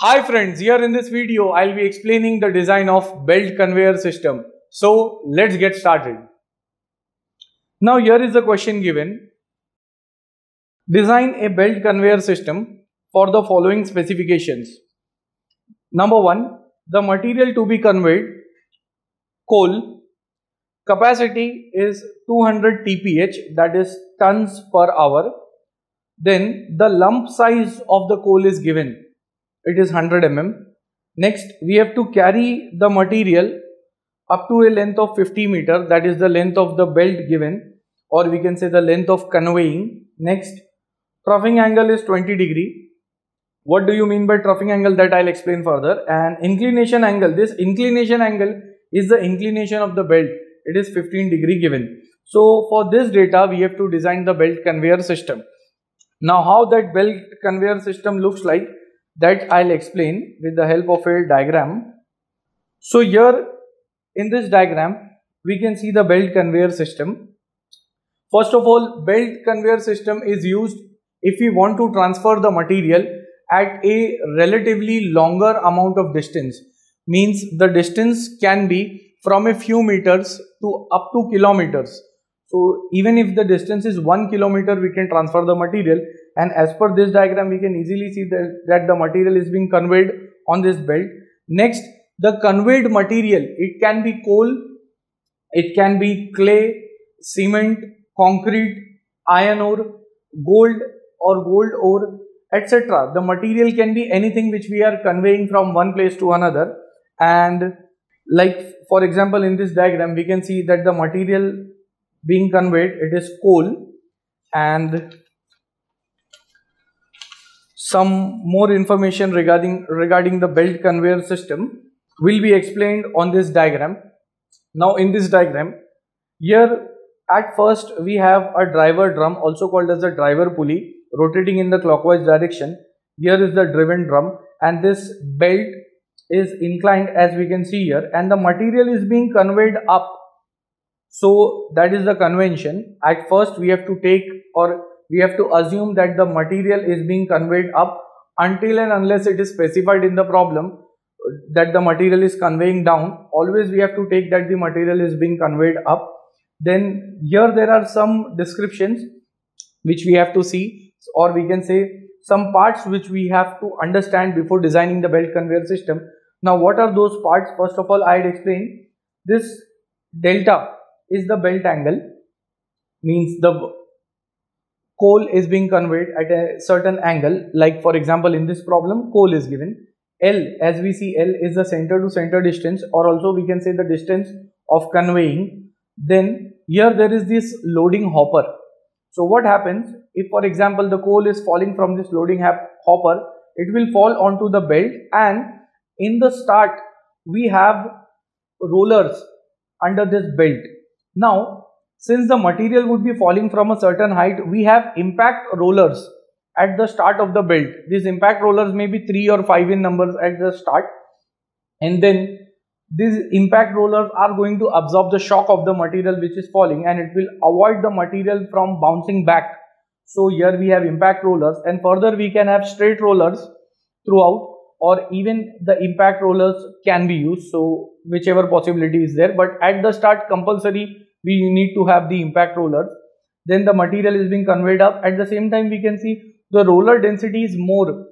Hi friends, here in this video I'll be explaining the design of belt conveyor system. So let's get started. Now here is the question given. Design a belt conveyor system for the following specifications. Number 1, the material to be conveyed, coal. Capacity is 200 TPH, that is tons per hour. Then the lump size of the coal is given. It is 100 mm. Next, we have to carry the material up to a length of 50 meter, that is the length of the belt given, or we can say the length of conveying. Next, troughing angle is 20 degree. What do you mean by troughing angle? That I'll explain further. And inclination angle, this inclination angle is the inclination of the belt. It is 15 degree given. So for this data, we have to design the belt conveyor system. Now how that belt conveyor system looks like, that I'll explain with the help of a diagram. So here in this diagram we can see the belt conveyor system. First of all, belt conveyor system is used if we want to transfer the material at a relatively longer amount of distance. Means the distance can be from a few meters to up to kilometers. So even if the distance is 1 kilometer, we can transfer the material, and as per this diagram we can easily see that the material is being conveyed on this belt. Next, the conveyed material, it can be coal, it can be clay, cement, concrete, iron ore, gold or gold ore, etc. The material can be anything which we are conveying from one place to another. And like for example in this diagram we can see that the material being conveyed, it is coal, and some more information regarding the belt conveyor system will be explained on this diagram. Now in this diagram, here at first we have a driver drum, also called as the driver pulley, rotating in the clockwise direction. Here is the driven drum, and this belt is inclined as we can see here, and the material is being conveyed up. So that is the convention. At first we have to take, or we have to assume that the material is being conveyed up until and unless it is specified in the problem that the material is conveying down. Always we have to take that the material is being conveyed up. Then here there are some descriptions which we have to see, or we can say some parts which we have to understand before designing the belt conveyor system. Now what are those parts? First of all, I had explained this delta is the belt angle, means the coal is being conveyed at a certain angle. Like for example in this problem, coal is given. L, as we see, L is the center to center distance, or also we can say the distance of conveying. Then here there is this loading hopper. So what happens if for example the coal is falling from this loading hopper, it will fall onto the belt, and in the start we have rollers under this belt. Now since the material would be falling from a certain height, we have impact rollers at the start of the belt. These impact rollers may be 3 or 5 in numbers at the start, and then these impact rollers are going to absorb the shock of the material which is falling, and it will avoid the material from bouncing back. So here we have impact rollers, and further we can have straight rollers throughout, or even the impact rollers can be used. So whichever possibility is there, but at the start compulsory we need to have the impact rollers. Then the material is being conveyed up. At the same time we can see the roller density is more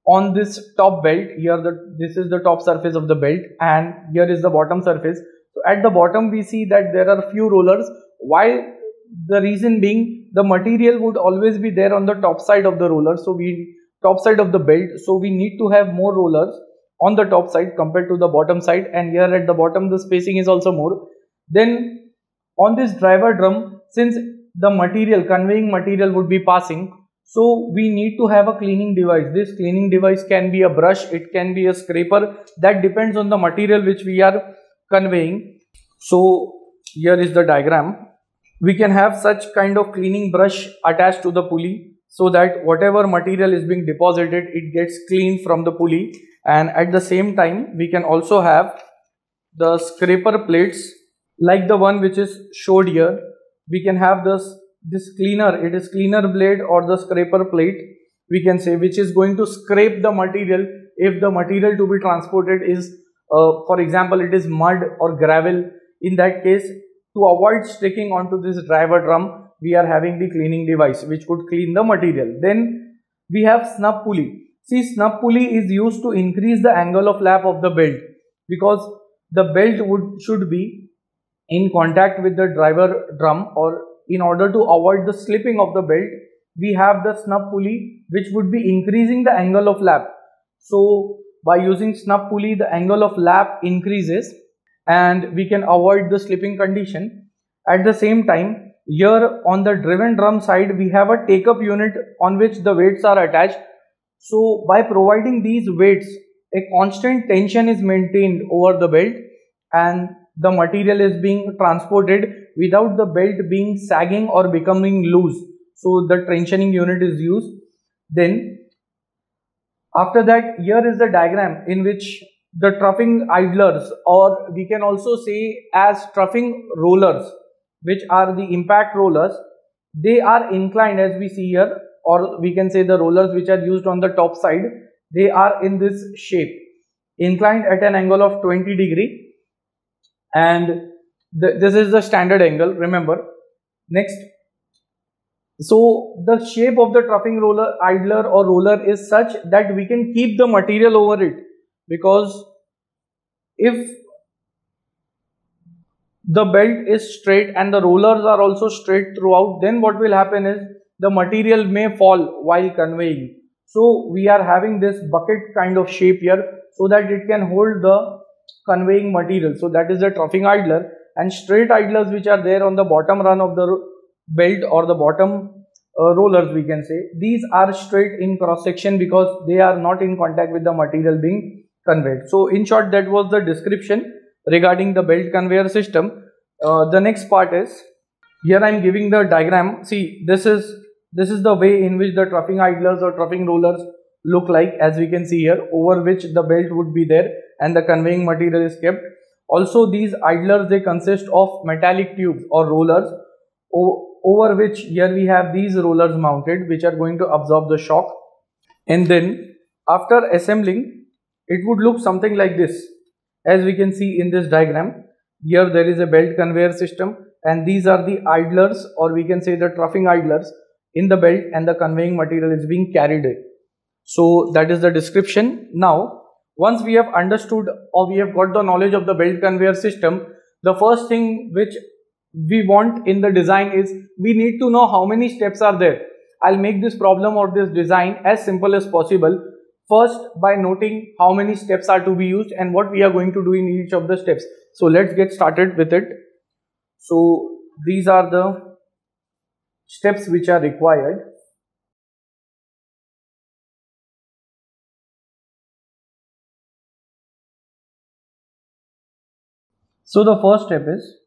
on this top belt. Here this is the top surface of the belt, and here is the bottom surface. So at the bottom we see that there are few rollers. Why? The reason being, the material would always be there on the top side of the roller, top side of the belt, so we need to have more rollers on the top side compared to the bottom side, and here at the bottom the spacing is also more. Then on this driver drum, since the conveying material would be passing, so we need to have a cleaning device. This cleaning device can be a brush, it can be a scraper, that depends on the material which we are conveying. So here is the diagram. We can have such kind of cleaning brush attached to the pulley, so that whatever material is being deposited, it gets cleaned from the pulley. And at the same time we can also have the scraper plates like the one which is showed here. We can have this cleaner, it is cleaner blade or the scraper plate we can say, which is going to scrape the material if the material to be transported is for example it is mud or gravel. In that case, to avoid sticking onto this driver drum, we are having the cleaning device which could clean the material. Then we have snub pulley. See, snub pulley is used to increase the angle of lap of the belt, because the belt should be in contact with the driver drum, or in order to avoid the slipping of the belt, we have the snub pulley which would be increasing the angle of lap. So by using snub pulley, the angle of lap increases and we can avoid the slipping condition. At the same time, here on the driven drum side, we have a take-up unit on which the weights are attached. So by providing these weights, a constant tension is maintained over the belt and the material is being transported without the belt being sagging or becoming loose. So the tensioning unit is used. Then after that, here is the diagram in which the troughing idlers, or we can also say as troughing rollers, which are the impact rollers, they are inclined as we see here, or we can say the rollers which are used on the top side, they are in this shape, inclined at an angle of 20 degree, and this is the standard angle, remember. Next, so the shape of the troughing roller, idler or roller is such that we can keep the material over it, because if the belt is straight and the rollers are also straight throughout, then what will happen is the material may fall while conveying. So we are having this bucket kind of shape here so that it can hold the conveying material. So that is the troughing idler. And straight idlers which are there on the bottom run of the belt or the bottom rollers, we can say, these are straight in cross section because they are not in contact with the material being conveyed. So in short, that was the description regarding the belt conveyor system. The next part is, here I am giving the diagram. See, this is the way in which the troughing idlers or troughing rollers look like, as we can see here, over which the belt would be there and the conveying material is kept. Also, these idlers, they consist of metallic tubes or rollers, over which here we have these rollers mounted which are going to absorb the shock. And then after assembling, it would look something like this, as we can see in this diagram. Here there is a belt conveyor system and these are the idlers, or we can say the troughing idlers in the belt, and the conveying material is being carried in. So that is the description. Now once we have understood or we have got the knowledge of the belt conveyor system, the first thing which we want in the design is we need to know how many steps are there. I'll make this problem or this design as simple as possible. First, by noting how many steps are to be used and what we are going to do in each of the steps. So let's get started with it. So these are the steps which are required. So the first step is,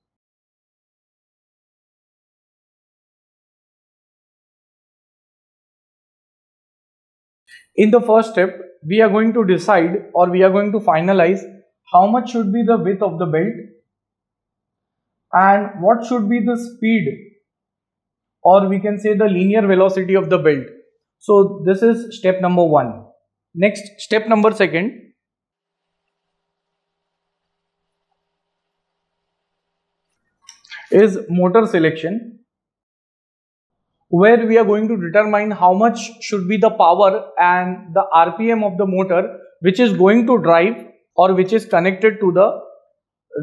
in the first step, we are going to decide, or we are going to finalize how much should be the width of the belt and what should be the speed, or we can say the linear velocity of the belt. So this is step number 1. Next, step number 2 is motor selection, where we are going to determine how much should be the power and the RPM of the motor which is going to drive or which is connected to the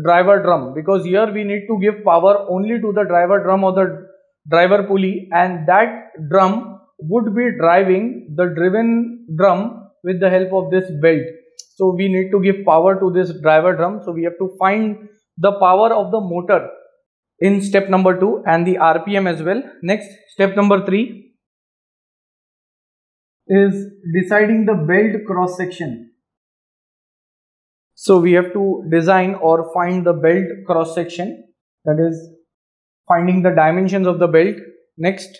driver drum, because here we need to give power only to the driver drum or the driver pulley, and that drum would be driving the driven drum with the help of this belt. So we need to give power to this driver drum. So we have to find the power of the motor in step number 2 and the RPM as well. Next, step number 3 is deciding the belt cross section. So we have to design or find the belt cross section, that is finding the dimensions of the belt. Next,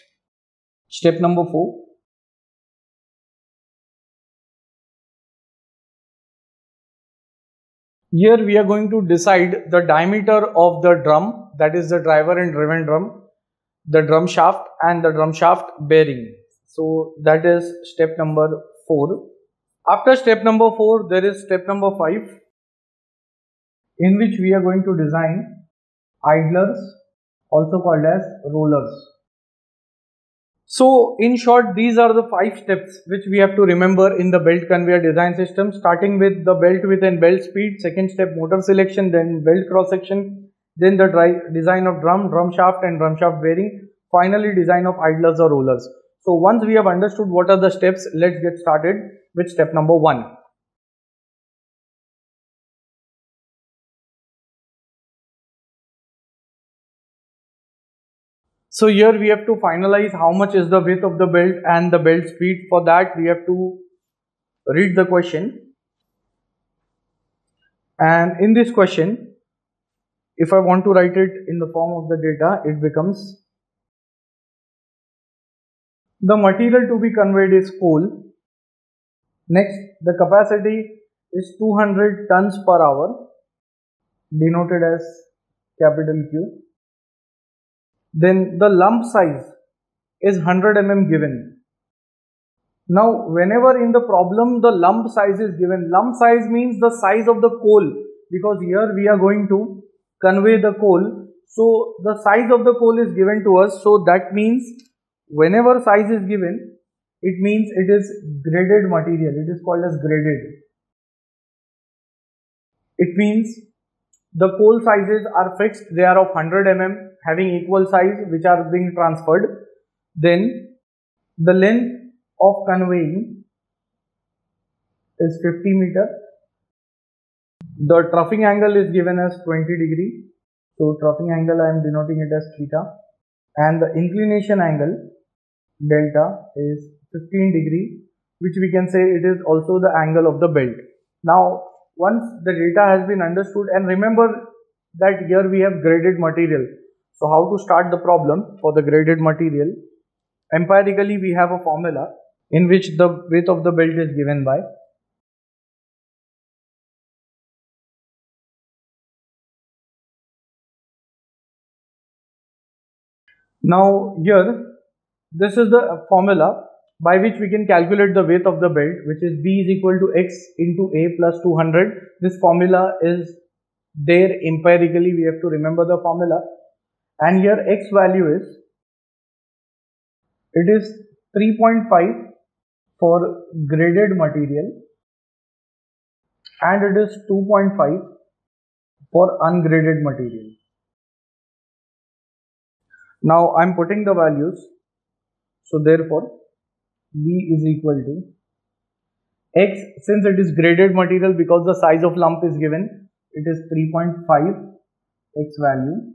step number 4. Here we are going to decide the diameter of the drum, that is the driver and driven drum, the drum shaft and the drum shaft bearing. So that is step number 4. After step number 4, there is step number 5, in which we are going to design idlers, also called as rollers. So in short, these are the 5 steps which we have to remember in the belt conveyor design system, starting with the belt width and belt speed, second step motor selection, then belt cross section, then the design of drum shaft and drum shaft bearing, finally design of idlers or rollers. So once we have understood what are the steps, let's get started with step number 1. So here we have to finalize how much is the width of the belt and the belt speed. For that we have to read the question, and in this question, if I want to write it in the form of the data, it becomes: the material to be conveyed is coal. Next, the capacity is 200 tons per hour, denoted as capital Q. Then the lump size is 100 mm given. Now, whenever in the problem the lump size is given, lump size means the size of the coal, because here we are going to convey the coal. So the size of the coal is given to us. So that means whenever size is given, it means it is graded material. It is called as graded. It means the coal sizes are fixed. They are of 100 mm having equal size, which are being transferred. Then the length of conveying is 50 meter. The troughing angle is given as 20 degree. So troughing angle I am denoting it as theta, and the inclination angle delta is 15 degree, which we can say it is also the angle of the belt. Now once the data has been understood, and remember that here we have graded material. So how to start the problem for the graded material? Empirically we have a formula in which the width of the belt is given by now here this is the formula by which we can calculate the width of the belt, which is B is equal to X into A plus 200. This formula is there empirically, we have to remember the formula, and here X value is, it is 3.5 for graded material and it is 2.5 for ungraded material. Now I am putting the values. So therefore B is equal to X, since it is graded material, because the size of lump is given, it is 3.5 X value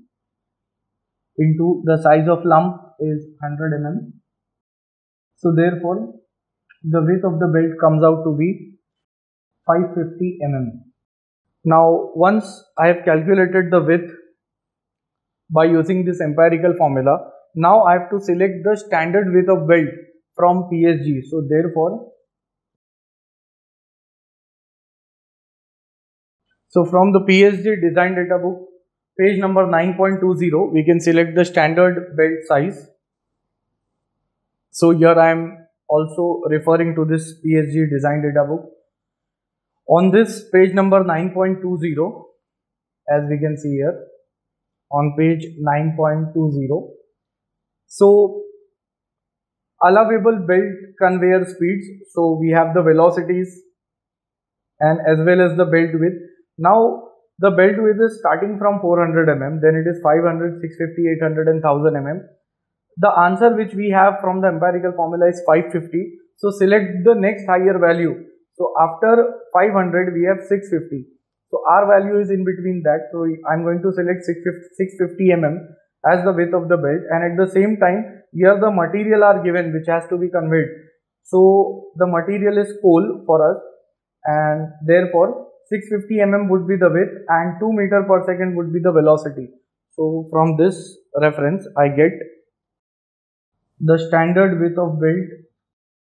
into the size of lump is 100 mm. So therefore the width of the belt comes out to be 550 mm. Now once I have calculated the width by using this empirical formula, now I have to select the standard width of belt from PSG. So therefore, from the PSG design data book, page number 9.20, we can select the standard belt size. So here I am also referring to this PSG design data book. On this page number 9.20, as we can see here, on page 9.20, so allowable belt conveyor speeds. So we have the velocities and as well as the belt width. Now the belt width is starting from 400 mm, then it is 500, 650, 800 and 1000 mm. The answer which we have from the empirical formula is 550. So select the next higher value. So after 500 we have 650. So our value is in between that. So I am going to select 650 mm as the width of the belt, and at the same time here the material are given which has to be conveyed. So the material is coal for us, and therefore 650 mm would be the width and 2 meter per second would be the velocity. So from this reference I get the standard width of belt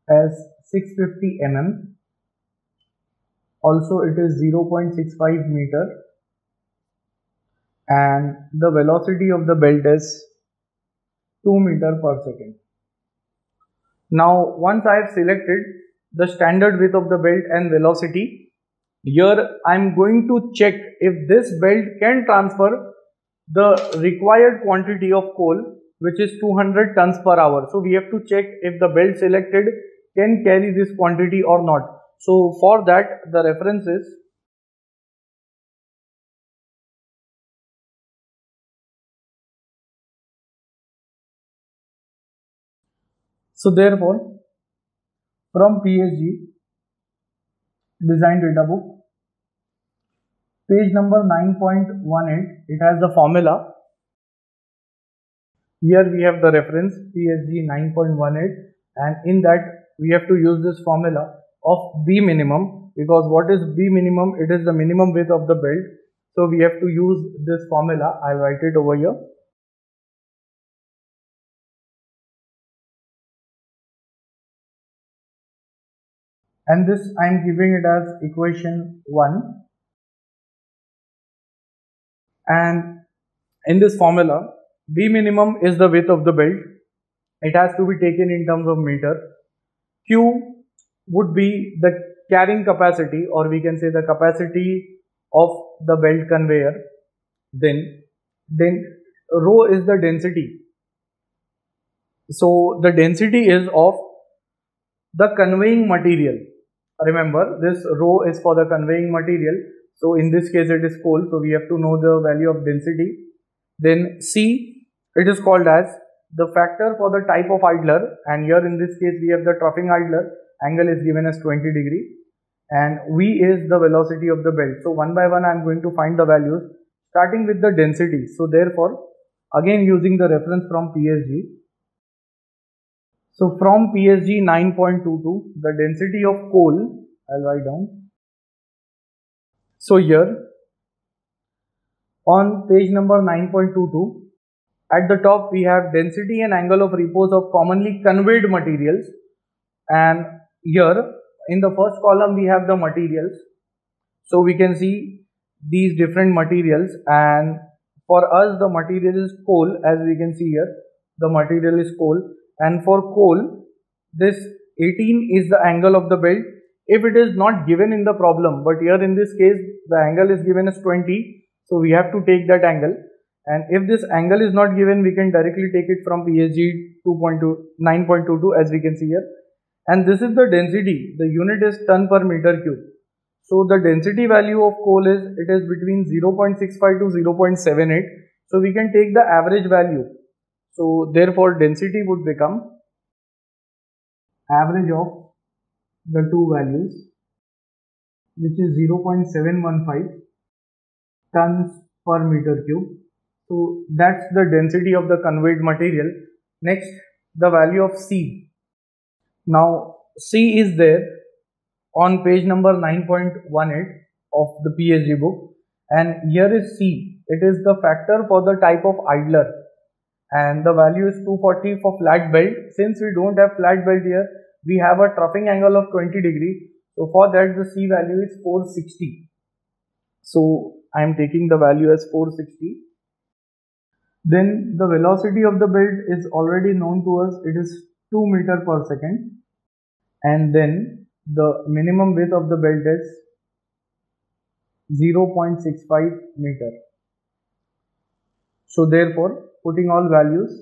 as 650 mm. Also it is 0.65 meter, and the velocity of the belt is 2 meter per second. Now once I have selected the standard width of the belt and velocity. Here I am going to check if this belt can transfer the required quantity of coal, which is 200 tons per hour. So we have to check if the belt selected can carry this quantity or not. So for that, the reference is therefore from PSG design data book, page number 9.18, it has the formula. Here we have the reference PSG 9.18, and in that we have to use this formula of B minimum, because what is B minimum? It is the minimum width of the belt. So we have to use this formula. I'll write it over here. And this I am giving it as equation 1. And in this formula, B minimum is the width of the belt. It has to be taken in terms of meter. Q would be the carrying capacity, or we can say the capacity of the belt conveyor. Then rho is the density. So the density is of the conveying material. Remember, this rho is for the conveying material. So in this case it is coal, so we have to know the value of density. Then C, it is called as the factor for the type of idler, and here in this case we have the troughing idler. Angle is given as 20 degree, and V is the velocity of the belt. So one by one I am going to find the values, starting with the density. So therefore, again using the reference from PSG. So from PSG 9.22, the density of coal, I'll write down. So here on page number 9.22, at the top we have density and angle of repose of commonly conveyed materials, and here in the first column we have the materials. So we can see these different materials, and for us the material is coal. As we can see here, the material is coal, and for coal this 18 is the angle of the belt if it is not given in the problem, but here in this case the angle is given as 20, so we have to take that angle. And if this angle is not given, we can directly take it from PSG 9.22, as we can see here. And this is the density. The unit is ton per meter cube. So the density value of coal is, it is between 0.65 to 0.78. So we can take the average value. So therefore density would become average of the two values, which is 0.715 tons per meter cube. So that's the density of the conveyed material. Next, the value of C. Now C is there on page number 9.18 of the PSG book, and here is C. It is the factor for the type of idler, and the value is 240 for flat belt. Since we don't have flat belt here, we have a troughing angle of 20 degree. So for that the C value is 460. So I am taking the value as 460. Then the velocity of the belt is already known to us. It is 2 meter per second. And then the minimum width of the belt is 0.65 meter. So therefore, putting all values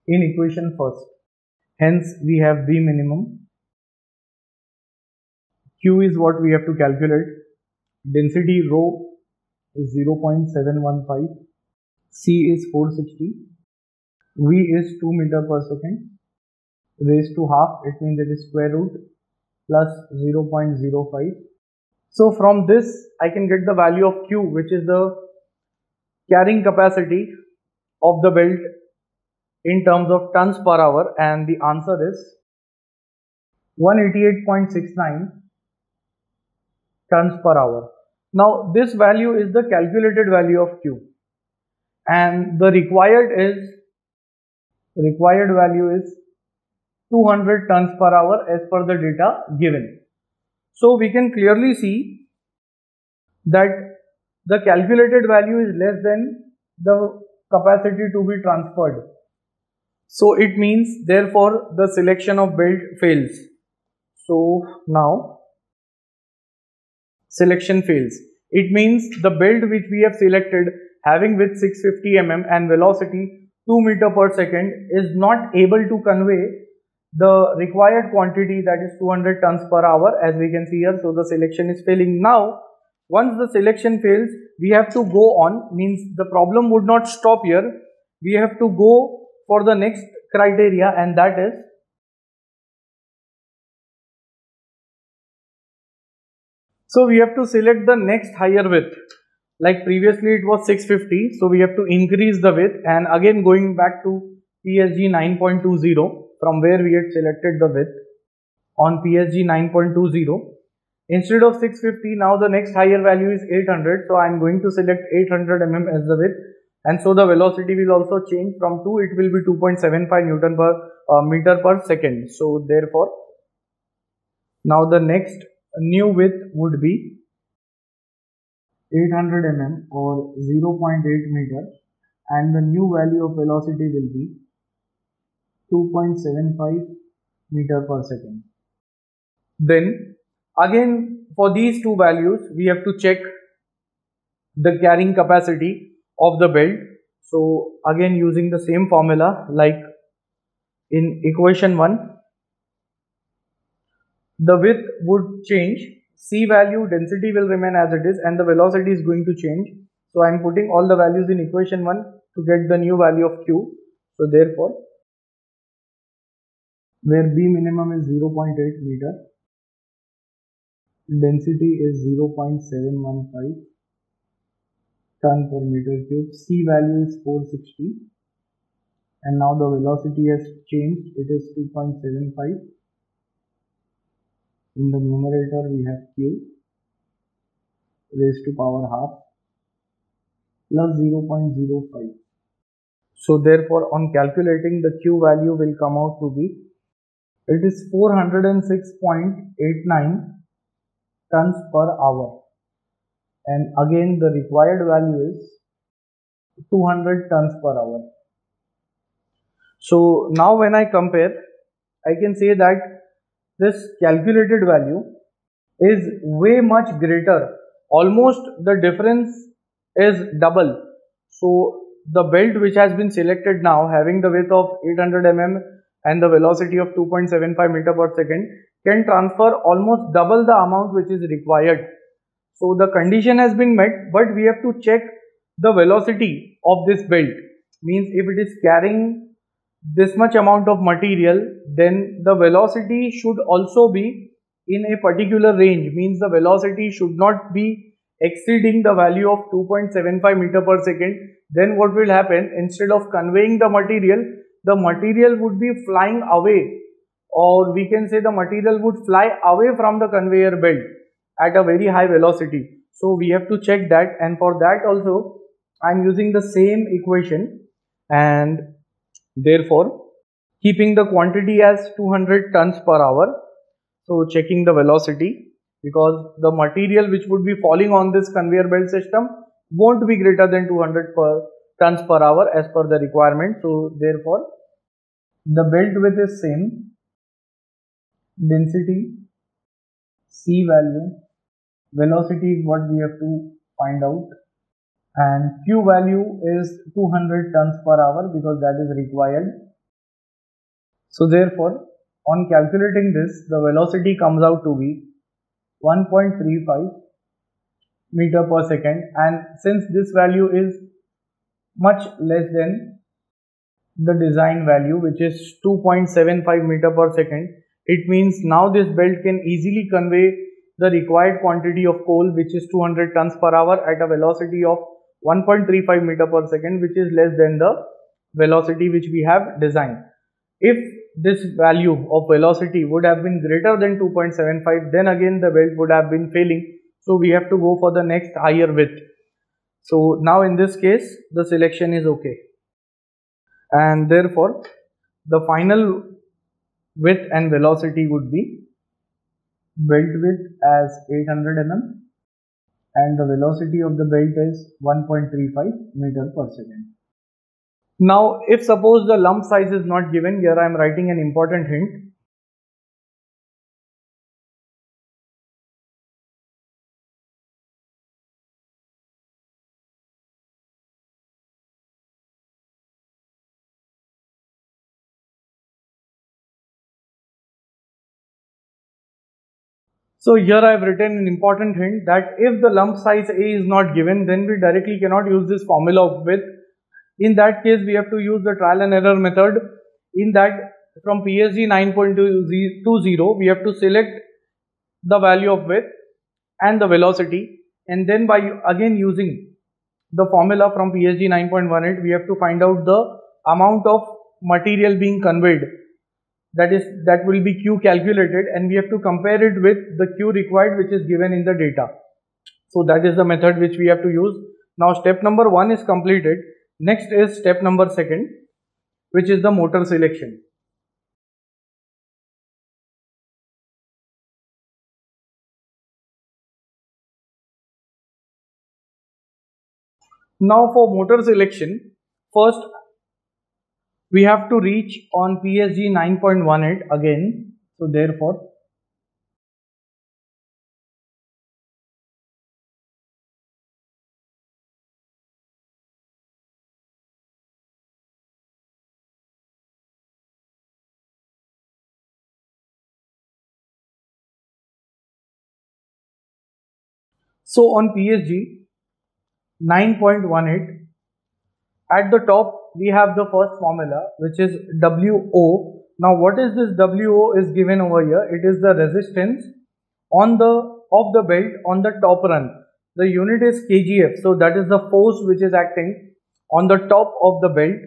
in equation first. Hence we have B minimum. Q is what we have to calculate. Density rho is 0.715. C is 460. V is 2 meter per second. Raised to half, it means it is square root plus 0.05. So from this I can get the value of Q, which is the carrying capacity of the belt in terms of tons per hour, and the answer is 188.69 tons per hour. Now this value is the calculated value of Q, and the required value is 200 tons per hour as per the data given. So we can clearly see that the calculated value is less than the capacity to be transferred. So it means therefore the selection of belt fails. So now selection fails. It means the belt which we have selected having width 650 mm and velocity 2 meter per second is not able to convey the required quantity, that is 200 tons per hour, as we can see here. So the selection is failing. Now once the selection fails, we have to go on, means the problem would not stop here. We have to go for the next criteria, and that is so we have to select the next higher width. Like previously it was 650, so we have to increase the width, and again going back to PSG 9.20 from where we had selected the width on PSG 9.20. Instead of 650, now the next higher value is 800, so I am going to select 800 mm as the width, and so the velocity will also change from 2, it will be 2.75 Newton per meter per second. So therefore now the next new width would be 800 mm or 0.8 meter, and the new value of velocity will be 2.75 meter per second. Then again for these two values we have to check the carrying capacity of the belt. So again using the same formula like in equation 1, the width would change, C value, density will remain as it is, and the velocity is going to change. So I am putting all the values in equation 1 to get the new value of Q. So therefore where B minimum is 0.8 meter, density is 0.715 ton per meter cube, C value is 460, and now the velocity has changed, it is 2.75. In the numerator we have Q raised to power half plus 0.05. So therefore on calculating, the Q value will come out to be, it is 406.89 tons per hour, and again the required value is 200 tons per hour. So now when I compare, I can say that this calculated value is way much greater, almost the difference is double. So the belt which has been selected now having the width of 800 mm and the velocity of 2.75 meter per second can transfer almost double the amount which is required. So the condition has been met, but we have to check the velocity of this belt. Means if it is carrying this much amount of material, then the velocity should also be in a particular range, means the velocity should not be exceeding the value of 2.75 meter per second. Then what will happen, instead of conveying the material would be flying away, or we can say the material would fly away from the conveyor belt at a very high velocity. So we have to check that, and for that also I am using the same equation, and therefore keeping the quantity as 200 tons per hour. So checking the velocity, because the material which would be falling on this conveyor belt system won't be greater than 200 tons per hour as per the requirement. So therefore the belt width is same, density, C value, velocity is what we have to find out, and Q value is 200 tons per hour because that is required. So therefore on calculating this, the velocity comes out to be 1.35 meter per second, and since this value is much less than the design value which is 2.75 meter per second, it means now this belt can easily convey the required quantity of coal, which is 200 tons per hour at a velocity of 1.35 meter per second, which is less than the velocity which we have designed. If this value of velocity would have been greater than 2.75, then again the belt would have been failing. So we have to go for the next higher width. So now in this case the selection is okay, and therefore the final width and velocity would be belt width as 800 mm and the velocity of the belt is 1.35 meter per second. Now if suppose the lump size is not given, here I am writing an important hint. So here I have written an important hint that if the lump size A is not given, then we directly cannot use this formula of width. In that case, we have to use the trial and error method. In that, from PSG 9.20, we have to select the value of width and the velocity, and then by again using the formula from PSG 9.18, we have to find out the amount of material being conveyed. That will be Q calculated, and we have to compare it with the Q required, which is given in the data. So that is the method which we have to use. Now step number 1 is completed. Next is step number 2, which is the motor selection. Now for motor selection, first we have to reach on PSG 9.18 again. So therefore, so on PSG 9.18, at the top we have the first formula, which is WO. Now what is this WO is given over here? It is the resistance of the belt on the top run. The unit is kgf, so that is the force which is acting on the top of the belt.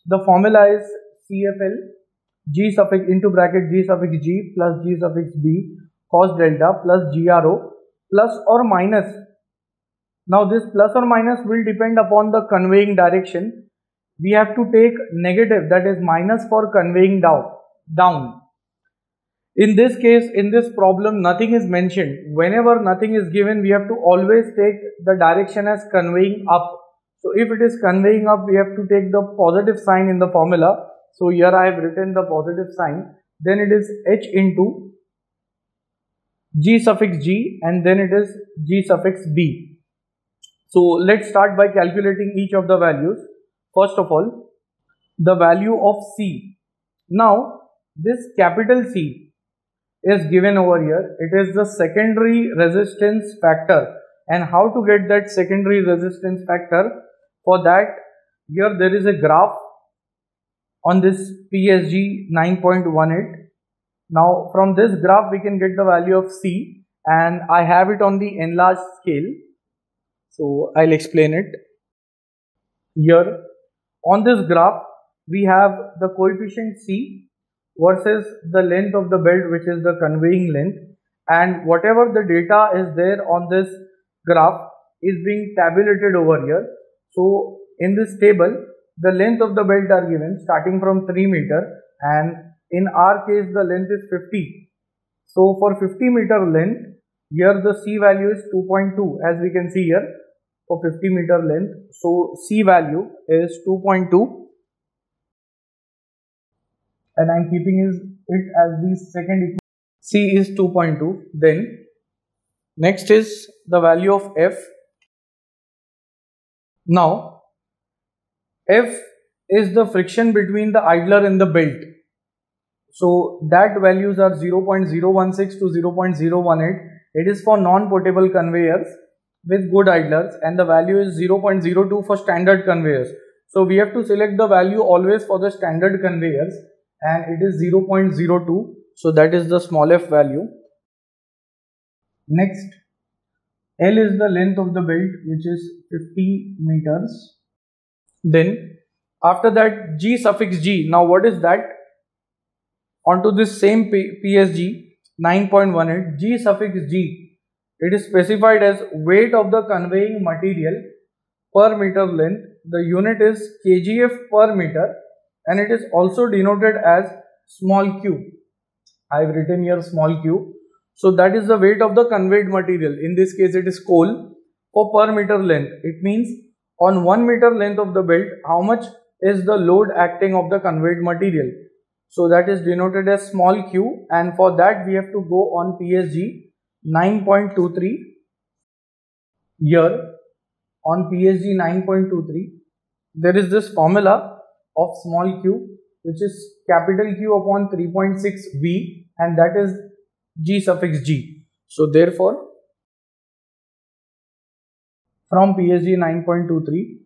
The formula is CFL G suffix into bracket G suffix G plus G suffix B cos delta plus GRO plus or minus. Now this plus or minus will depend upon the conveying direction. We have to take negative, that is minus, for conveying down. In this case, in this problem, nothing is mentioned. Whenever nothing is given, we have to always take the direction as conveying up. So if it is conveying up, we have to take the positive sign in the formula. So here I have written the positive sign. Then it is H into G suffix G, and then it is G suffix B. So let's start by calculating each of the values. First of all, the value of C. Now this capital C is given over here. It is the secondary resistance factor. And how to get that secondary resistance factor? For that, here there is a graph on this PSG 9.18. Now from this graph we can get the value of C, and I have it on the enlarged scale. So I'll explain it. Here on this graph we have the coefficient C versus the length of the belt, which is the conveying length, and whatever the data is there on this graph is being tabulated over here. So in this table, the length of the belt are given starting from 3 meter, and in our case the length is 50. So for 50 meter length, here the C value is 2.2, as we can see here, for 50 meter length. So C value is 2.2, and I am keeping it as the second equation. C is 2.2. Then next is the value of F. Now F is the friction between the idler and the belt. So that values are 0.016 to 0.018. It is for non-portable conveyors with good idlers, and the value is 0.02 for standard conveyors. So we have to select the value always for the standard conveyors, and it is 0.02. So that is the small f value. Next, L is the length of the belt, which is 50 meters. Then after that, G suffix G. Now what is that? Onto this same PSG 9.18, G suffix G. It is specified as weight of the conveying material per meter length. The unit is kgf per meter, and it is also denoted as small q. I have written here small q. So that is the weight of the conveyed material. In this case it is coal for per meter length. It means on 1 meter length of the belt, how much is the load acting of the conveyed material. So that is denoted as small q, and for that we have to go on PSG 9.23. Here on PSG 9.23, there is this formula of small q, which is capital Q upon 3.6 V, and that is G suffix G. So therefore, from PSG 9.23,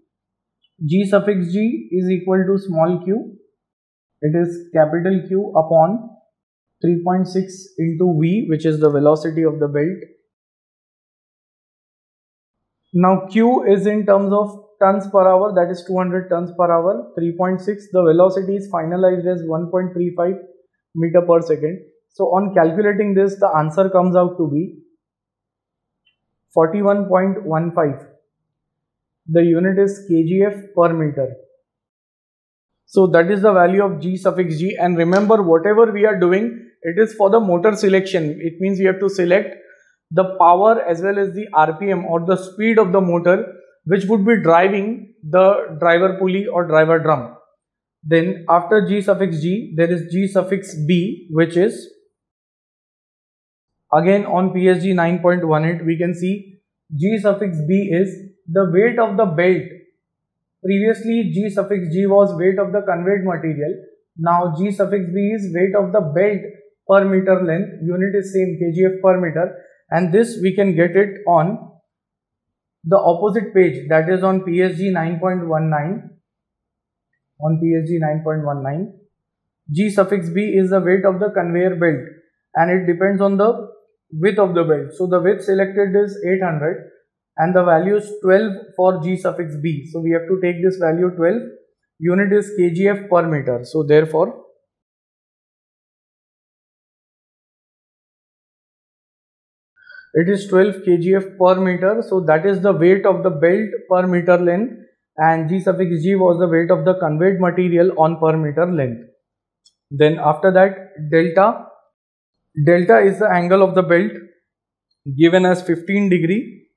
G suffix G is equal to small q, it is capital Q upon 3.6 into V, which is the velocity of the belt. Now Q is in terms of tons per hour, that is 200 tons per hour. 3.6, the velocity is finalized as 1.35 meter per second. So on calculating this, the answer comes out to be 41.15. The unit is kgf per meter. So that is the value of G suffix G, and remember, whatever we are doing, it is for the motor selection. It means we have to select the power as well as the RPM or the speed of the motor which would be driving the driver pulley or driver drum. Then after G suffix G, there is G suffix B, which is again on PSG 9.18. We can see G suffix B is the weight of the belt. Previously G suffix G was weight of the conveyed material. Now G suffix B is weight of the belt per meter length. Unit is same, kgf per meter, and this we can get it on the opposite page, that is on PSG 9.19. On PSG 9.19, G suffix B is the weight of the conveyor belt, and it depends on the width of the belt. So the width selected is 800 and the value is 12 for G suffix B. So we have to take this value 12. Unit is kgf per meter. So therefore, it is 12 kgf per meter. So that is the weight of the belt per meter length, and G suffix G was the weight of the conveyed material on per meter length. Then after that, delta. Delta is the angle of the belt given as 15 degree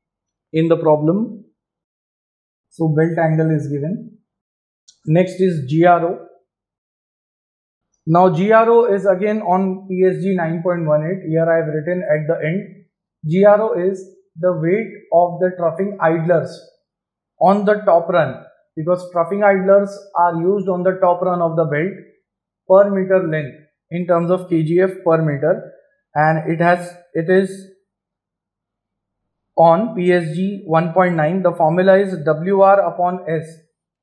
in the problem. So belt angle is given. Next is GRO. Now GRO is again on PSG 9.18. Here I have written at the end. GRO is the weight of the troughing idlers on the top run, because troughing idlers are used on the top run of the belt per meter length in terms of kgf per meter, and it is on PSG 1.9. The formula is WR upon S.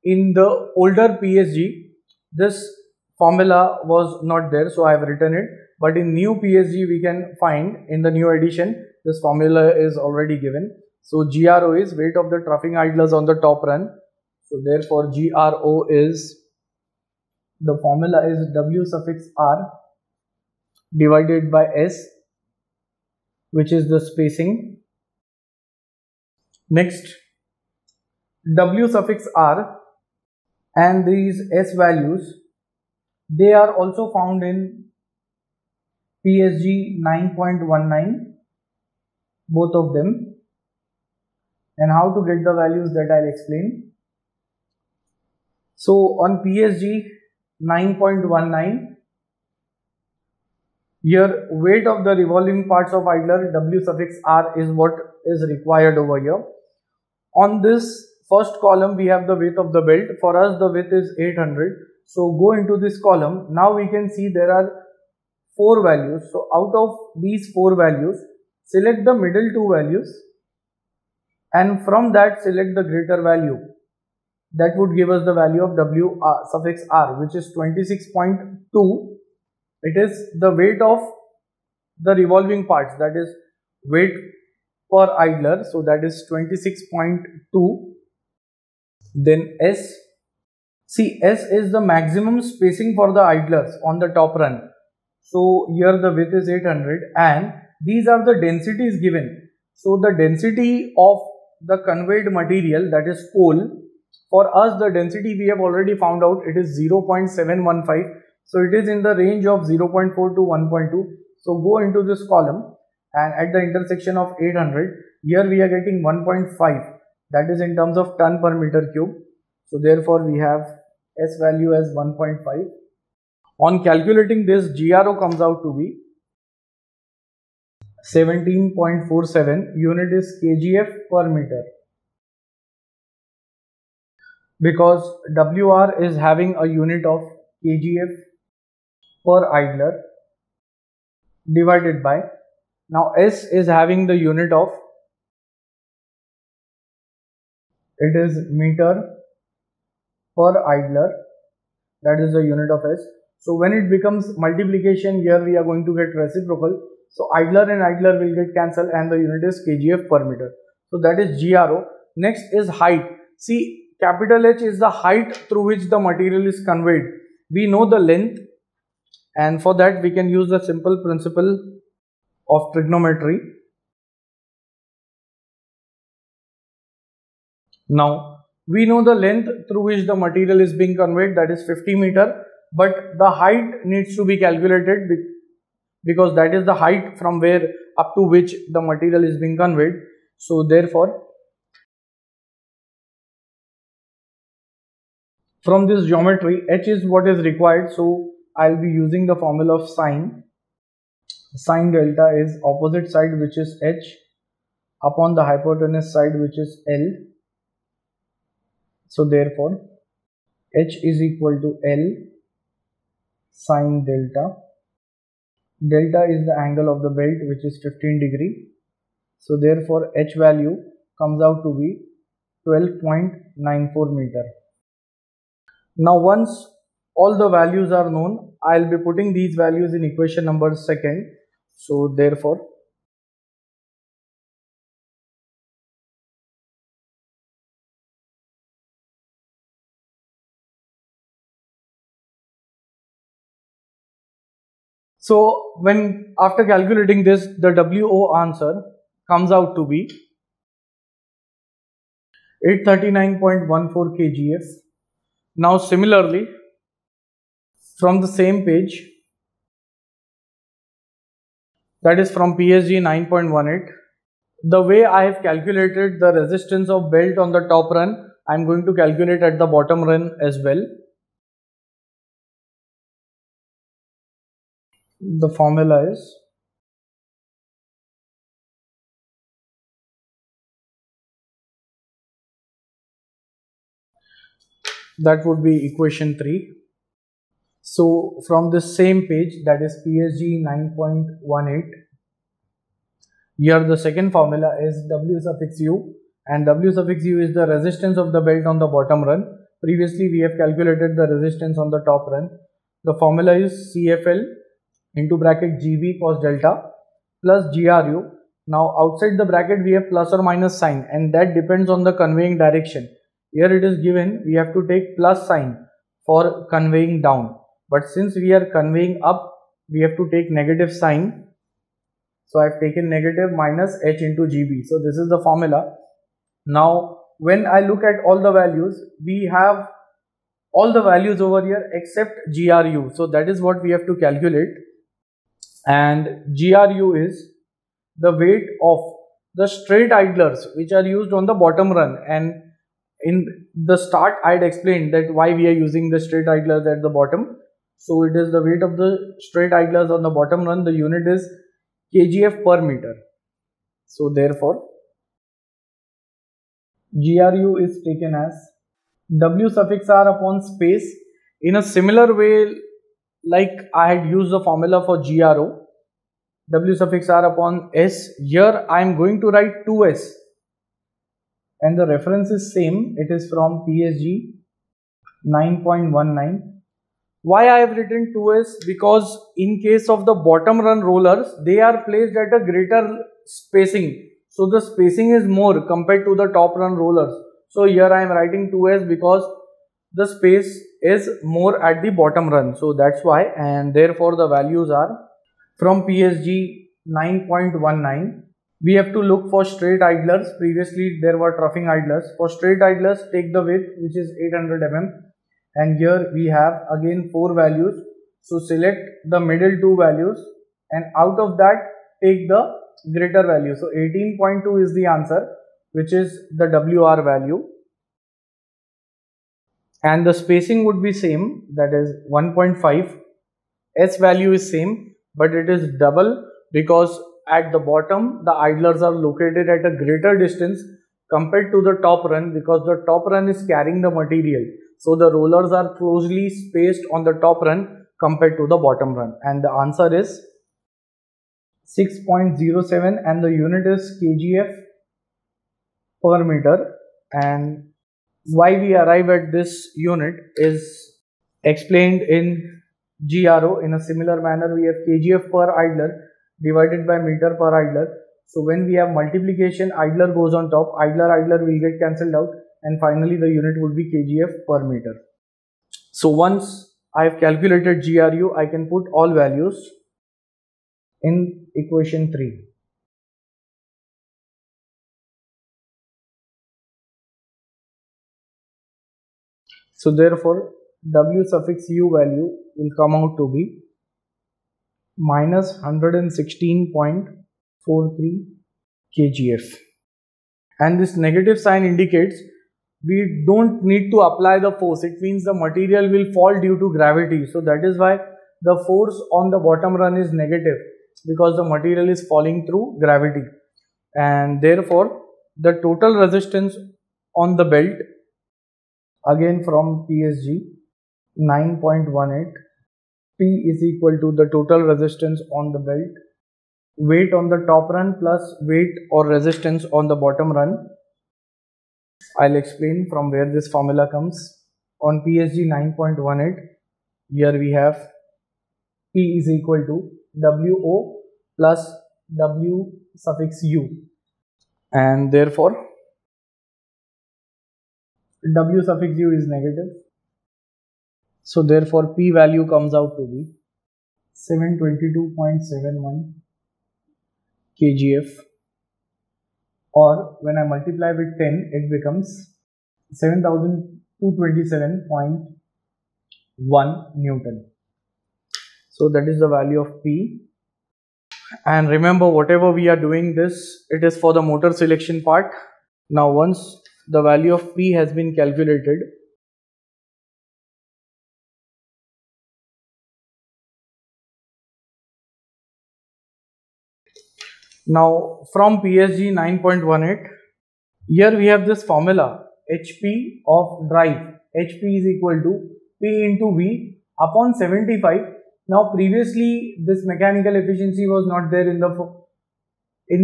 In the older PSG, this formula was not there, so I have written it, but in new PSG we can find, in the new edition, this formula is already given. So GRO is weight of the troughing idlers on the top run. So therefore GRO is, the formula is W suffix R divided by S, which is the spacing. Next, W suffix R and these S values, they are also found in PSG 9.19, both of them. And how to get the values, that I'll explain. So on PSG 9.19, here weight of the revolving parts of idler, W suffix R, is what is required over here. On this first column we have the width of the belt. For us the width is 800. So go into this column. Now we can see there are 4 values. So out of these 4 values, select the middle 2 values, and from that select the greater value. That would give us the value of W suffix R, which is 26.2. It is the weight of the revolving parts, that is weight per idler. So that is 26.2. Then S. See, S is the maximum spacing for the idlers on the top run. So here the width is 800 and these are the densities given. So the density of the conveyed material, that is coal, for us the density we have already found out, it is 0.715. So it is in the range of 0.4 to 1.2. So go into this column, and at the intersection of 800, here we are getting 1.5, that is in terms of ton per meter cube. So therefore we have S value as 1.5. On calculating this, GRO comes out to be 17.47. Unit is kgf per meter, because WR is having a unit of kgf per idler divided by Now S is having the unit of, it is meter per idler, that is the unit of S. So when it becomes multiplication, here we are going to get reciprocal. So idler and idler will get cancelled and the unit is kgf per meter. So that is GRO. Next is height. See, capital H is the height through which the material is conveyed. We know the length, and for that we can use the simple principle of trigonometry. Now we know the length through which the material is being conveyed, that is 50 meter, but the height needs to be calculated because that is the height from where up to which the material is being conveyed. So therefore, from this geometry, H is what is required. So I'll be using the formula of sine. Sine delta is opposite side, which is H, upon the hypotenuse side, which is L. So therefore, H is equal to L sine delta. Delta is the angle of the belt, which is 15 degree. So therefore, H value comes out to be 12.94 meter. Now once all the values are known, I'll be putting these values in equation number 2. So therefore, so when after calculating this, the WO answer comes out to be 839.14 kgf. Now similarly, from the same page, that is from PSG 9.18, the way I have calculated the resistance of belt on the top run, I am going to calculate at the bottom run as well. The formula is that would be equation 3. So from the same page, that is PSG 9.18, here the second formula is W suffix U, and W suffix U is the resistance of the belt on the bottom run. Previously we have calculated the resistance on the top run. The formula is CFL into bracket GB cos delta plus GRU. Now outside the bracket we have plus or minus sign, and that depends on the conveying direction. Here it is given we have to take plus sign for conveying down, but since we are conveying up, we have to take negative sign. So I have taken negative minus H into GB. So this is the formula. Now when I look at all the values, we have all the values over here except GRU. So that is what we have to calculate, and GRU is the weight of the straight idlers which are used on the bottom run. And in the start I had explained that why we are using the straight idlers at the bottom. So it is the weight of the straight idlers on the bottom run. The unit is kgf per meter. So therefore, GRU is taken as W suffix R upon space. In a similar way, like I had used the formula for GRO, W suffix R upon S, here I am going to write 2S, and the reference is same. It is from PSG 9.19. Why I have written 2S? Because in case of the bottom run rollers, they are placed at a greater spacing. So the spacing is more compared to the top run rollers. So here I am writing 2S because the space is more at the bottom run. So that's why, and therefore the values are from PSG 9.19. We have to look for straight idlers. Previously there were troughing idlers. For straight idlers, take the width which is 800 mm. And here we have again 4 values. So select the middle 2 values, and out of that take the greater value. So 18.2 is the answer, which is the WR value. And the spacing would be same, that is 1.5. S value is same, but it is double because at the bottom the idlers are located at a greater distance compared to the top run, because the top run is carrying the material. So the rollers are closely spaced on the top run compared to the bottom run, and the answer is 6.07 and the unit is kgf per meter. And why we arrive at this unit is explained in GRO. In a similar manner, we have kgf per idler divided by meter per idler. So when we have multiplication, idler goes on top, idler will get cancelled out, and finally the unit would be kgf per meter. So once I have calculated GRU, I can put all values in equation 3. So therefore W suffix U value will come out to be minus 116.43 kgf, and this negative sign indicates we don't need to apply the force. It means the material will fall due to gravity. So that is why the force on the bottom run is negative, because the material is falling through gravity, and therefore the total resistance on the belt, again from PSG 9.18, P is equal to the total resistance on the belt, weight on the top run plus weight or resistance on the bottom run. I'll explain from where this formula comes. On PSG 9.18, here we have P is equal to WO plus W suffix U, and therefore W suffix U is negative. So therefore P value comes out to be 722.71 kgf, or when I multiply with 10, it becomes 7227.1 Newton. So that is the value of P. And remember, whatever we are doing this, it is for the motor selection part. Now once the value of P has been calculated, now from PSG 9.18, here we have this formula HP of drive. HP is equal to P into V upon 75. Now previously this mechanical efficiency was not there in the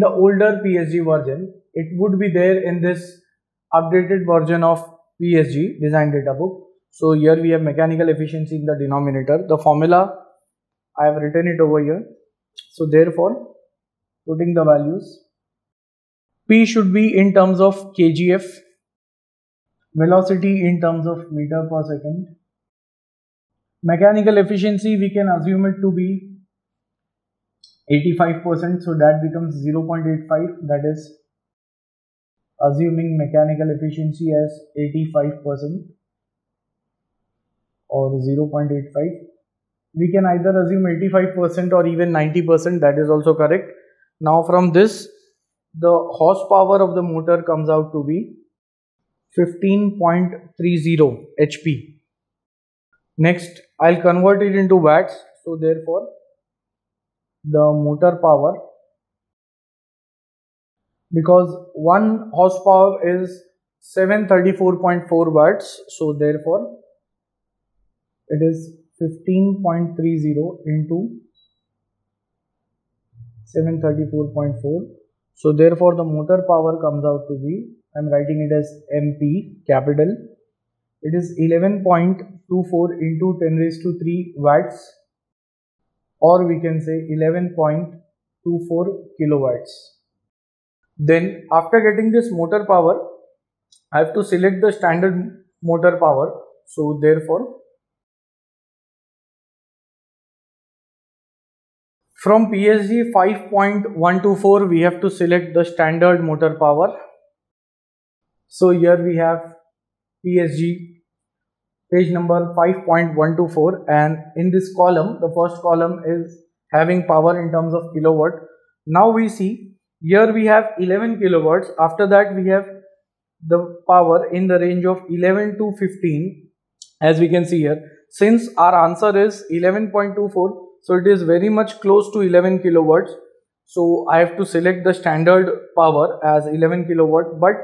older PSG version. It would be there in this updated version of PSG design data book. So here we have mechanical efficiency in the denominator. The formula I have written it over here. So therefore, putting the values, P should be in terms of kgf, velocity in terms of meter per second, mechanical efficiency we can assume it to be 85%, so that becomes 0.85, that is assuming mechanical efficiency as 85% or 0.85. We can either assume 85% or even 90%, that is also correct. Now from this, the horsepower of the motor comes out to be 15.30 HP. Next, I'll convert it into watts. So therefore, the motor power, because 1 horsepower is 734.4 watts, so therefore it is 15.30 into 734.4. So therefore the motor power comes out to be, I'm writing it as MP capital, it is 11.24 into 10 raised to 3 watts, or we can say 11.24 kilowatts. Then after getting this motor power, I have to select the standard motor power. So therefore, from PSG 5.124, we have to select the standard motor power. So here we have PSG page number 5.124, and in this column, the first column is having power in terms of kilowatt. Now we see here we have 11 kilowatts. After that we have the power in the range of 11 to 15, as we can see here. Since our answer is 11.24, so it is very much close to 11 kilowatts. So I have to select the standard power as 11 kilowatt, but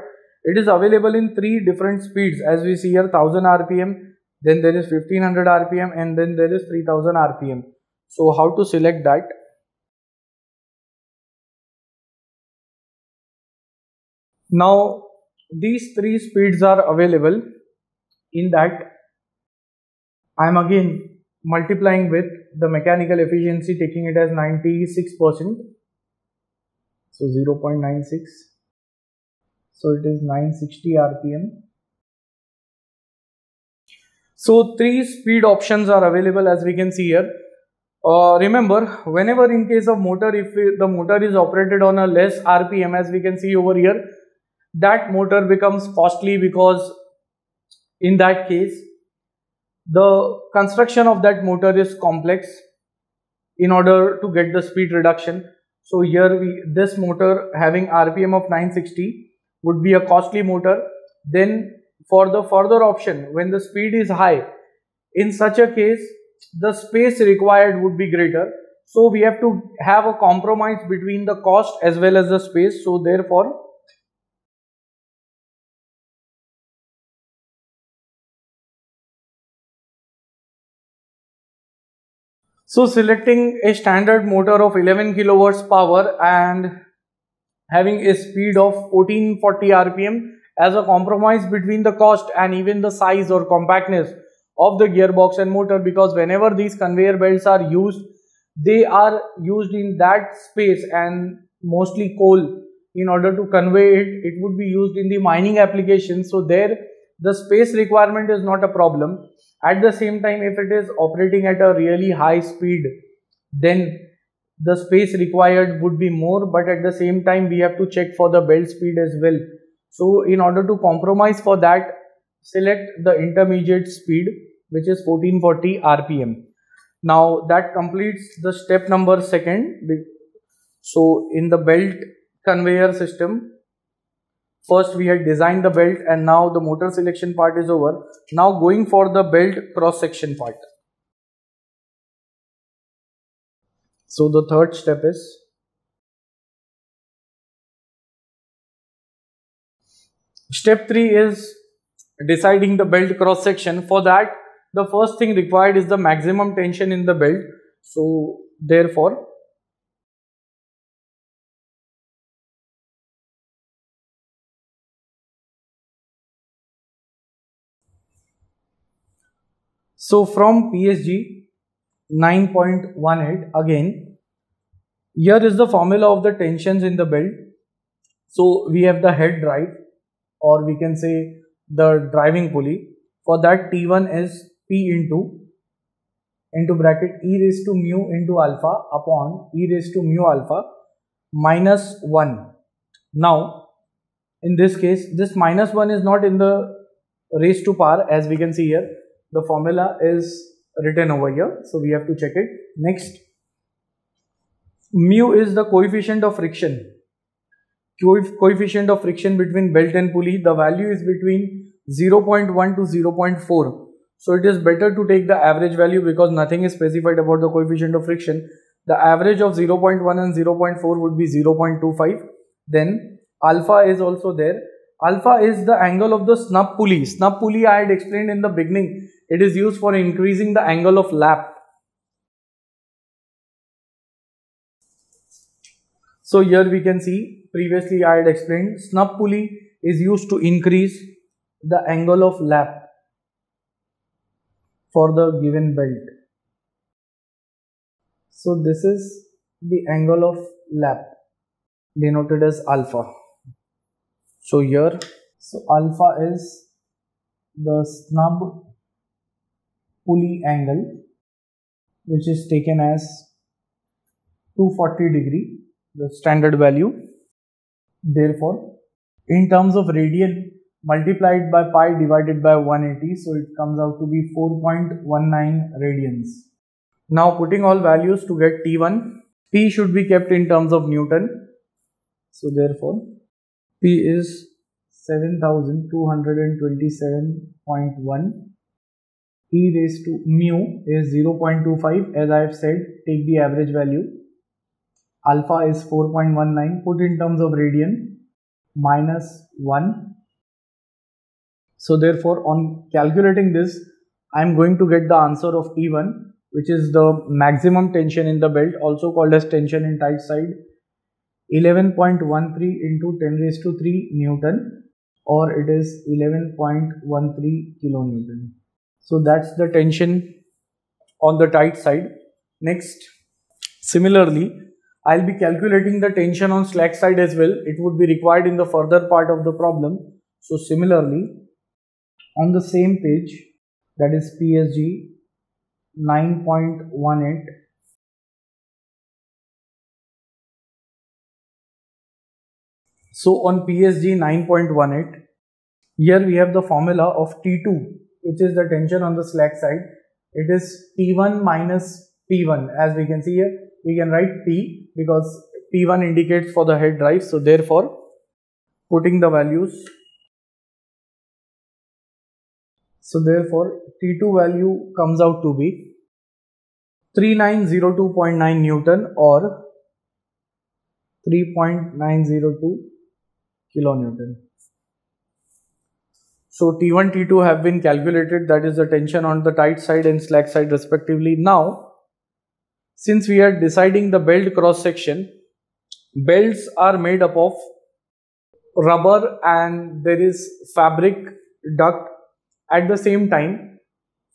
it is available in 3 different speeds, as we see here: 1000 RPM, then there is 1500 RPM, and then there is 3000 RPM. So how to select that? Now these three speeds are available. In that, I am again multiplying with the mechanical efficiency, taking it as 96%. So 0.96. So it is 960 RPM. So three speed options are available, as we can see here. Remember, whenever in case of motor, if the motor is operated on a less RPM, as we can see over here, that motor becomes costly, because in that case the construction of that motor is complex in order to get the speed reduction. So here this motor having RPM of 960 would be a costly motor. Then for the further option, when the speed is high, in such a case the space required would be greater. So we have to have a compromise between the cost as well as the space. So therefore, selecting a standard motor of 11 kilowatts power and having a speed of 1440 RPM as a compromise between the cost and even the size or compactness of the gearbox and motor, because whenever these conveyor belts are used, they are used in that space, and mostly coal, in order to convey it would be used in the mining application. So there the space requirement is not a problem. At the same time, if it is operating at a really high speed, then the space required would be more, but at the same time we have to check for the belt speed as well. So in order to compromise for that, select the intermediate speed, which is 1440 RPM. Now that completes the step number second. So in the belt conveyor system, first we had designed the belt, and now the motor selection part is over. Now going for the belt cross section part. So the third step is step 3 is deciding the belt cross section. For that, the first thing required is the maximum tension in the belt. So therefore, from PSG 9.18, again, here is the formula of the tensions in the belt. So we have the head drive, or we can say the driving pulley. For that, T1 is P into bracket e raised to mu into alpha upon e raised to mu alpha minus 1. Now in this case, this minus 1 is not in the raised to power, as we can see here. The formula is written over here, so we have to check it. Next, mu is the coefficient of friction. Coefficient of friction between belt and pulley. The value is between 0.1 to 0.4. So it is better to take the average value, because nothing is specified about the coefficient of friction. The average of 0.1 and 0.4 would be 0.25. Then alpha is also there. Alpha is the angle of the snub pulley. Snub pulley I had explained in the beginning. It is used for increasing the angle of lap. So here we can see, previously I had explained, snub pulley is used to increase the angle of lap for the given belt. So this is the angle of lap, denoted as alpha. So here, so alpha is the snub pulley angle, which is taken as 240 degree, the standard value. Therefore, in terms of radian, multiplied by pi divided by 180, so it comes out to be 4.19 radians. Now putting all values to get T1, P should be kept in terms of Newton. So therefore, P is 7227.1. E raised to mu is 0.25. As I have said, take the average value. Alpha is 4.19. Put in terms of radian, minus 1. So therefore, on calculating this, I am going to get the answer of T1, which is the maximum tension in the belt, also called as tension in tight side. 11.13 into 10 raised to 3 Newton, or it is 11.13 kilonewton. So that's the tension on the tight side. Next, similarly, I'll be calculating the tension on slack side as well. It would be required in the further part of the problem. So similarly, on the same page, that is PSG 9.18. So on PSG 9.18, here we have the formula of T2, which is the tension on the slack side. It is T1 minus P1. As we can see here, we can write T because P1 indicates for the head drive. So therefore, putting the values, so therefore T2 value comes out to be 3902.9 Newton or 3.902 kilonewton. So T1, T2 have been calculated, that is the tension on the tight side and slack side respectively. Now, since we are deciding the belt cross section, belts are made up of rubber and there is fabric duct. At the same time,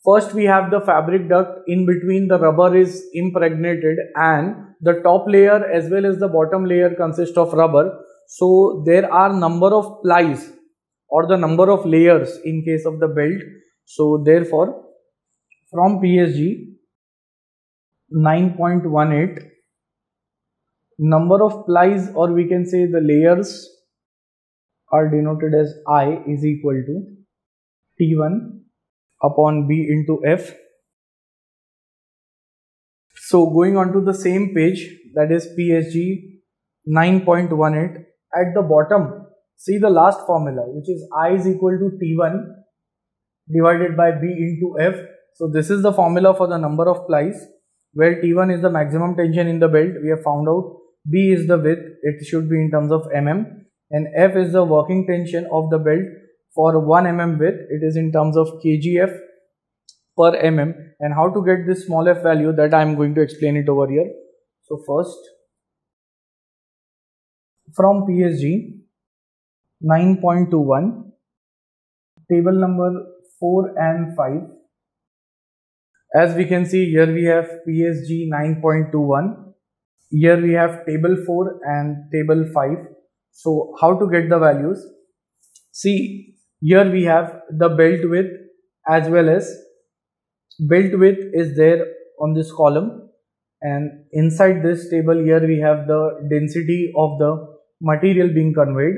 first we have the fabric duct, in between the rubber is impregnated and the top layer as well as the bottom layer consist of rubber. So there are number of plies or the number of layers in case of the belt. So therefore, from PSG 9.18, number of plies, or we can say the layers, are denoted as I is equal to T1 upon B into F. So going on to the same page, that is PSG 9.18, at the bottom, see the last formula, which is I is equal to T1 divided by B into F. So this is the formula for the number of plies, where T1 is the maximum tension in the belt. We have found out B is the width, it should be in terms of mm, and F is the working tension of the belt. For 1 mm width, it is in terms of kgf per mm. And how to get this small f value, that I am going to explain it over here. So first, from PSG 9.21, table number 4 and 5. As we can see, here we have PSG 9.21. Here we have table 4 and table 5. So how to get the values? See, here we have the belt width as well as belt width is there on this column, and inside this table here we have the density of the material being conveyed.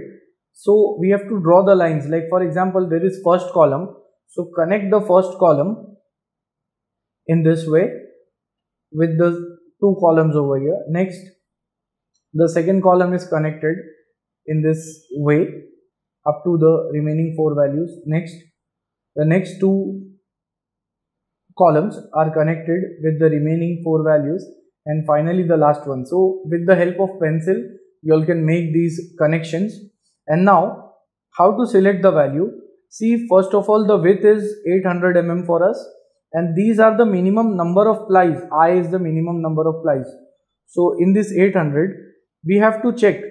So we have to draw the lines, like for example there is first column, so connect the first column in this way with the two columns over here. Next, the second column is connected in this way up to the remaining 4 values. Next, the next 2 columns are connected with the remaining 4 values, and finally the last one. So with the help of pencil, you all can make these connections. And now, how to select the value? See, first of all, the width is 800 mm for us, and these are the minimum number of plies. I is the minimum number of plies. So in this 800, we have to check.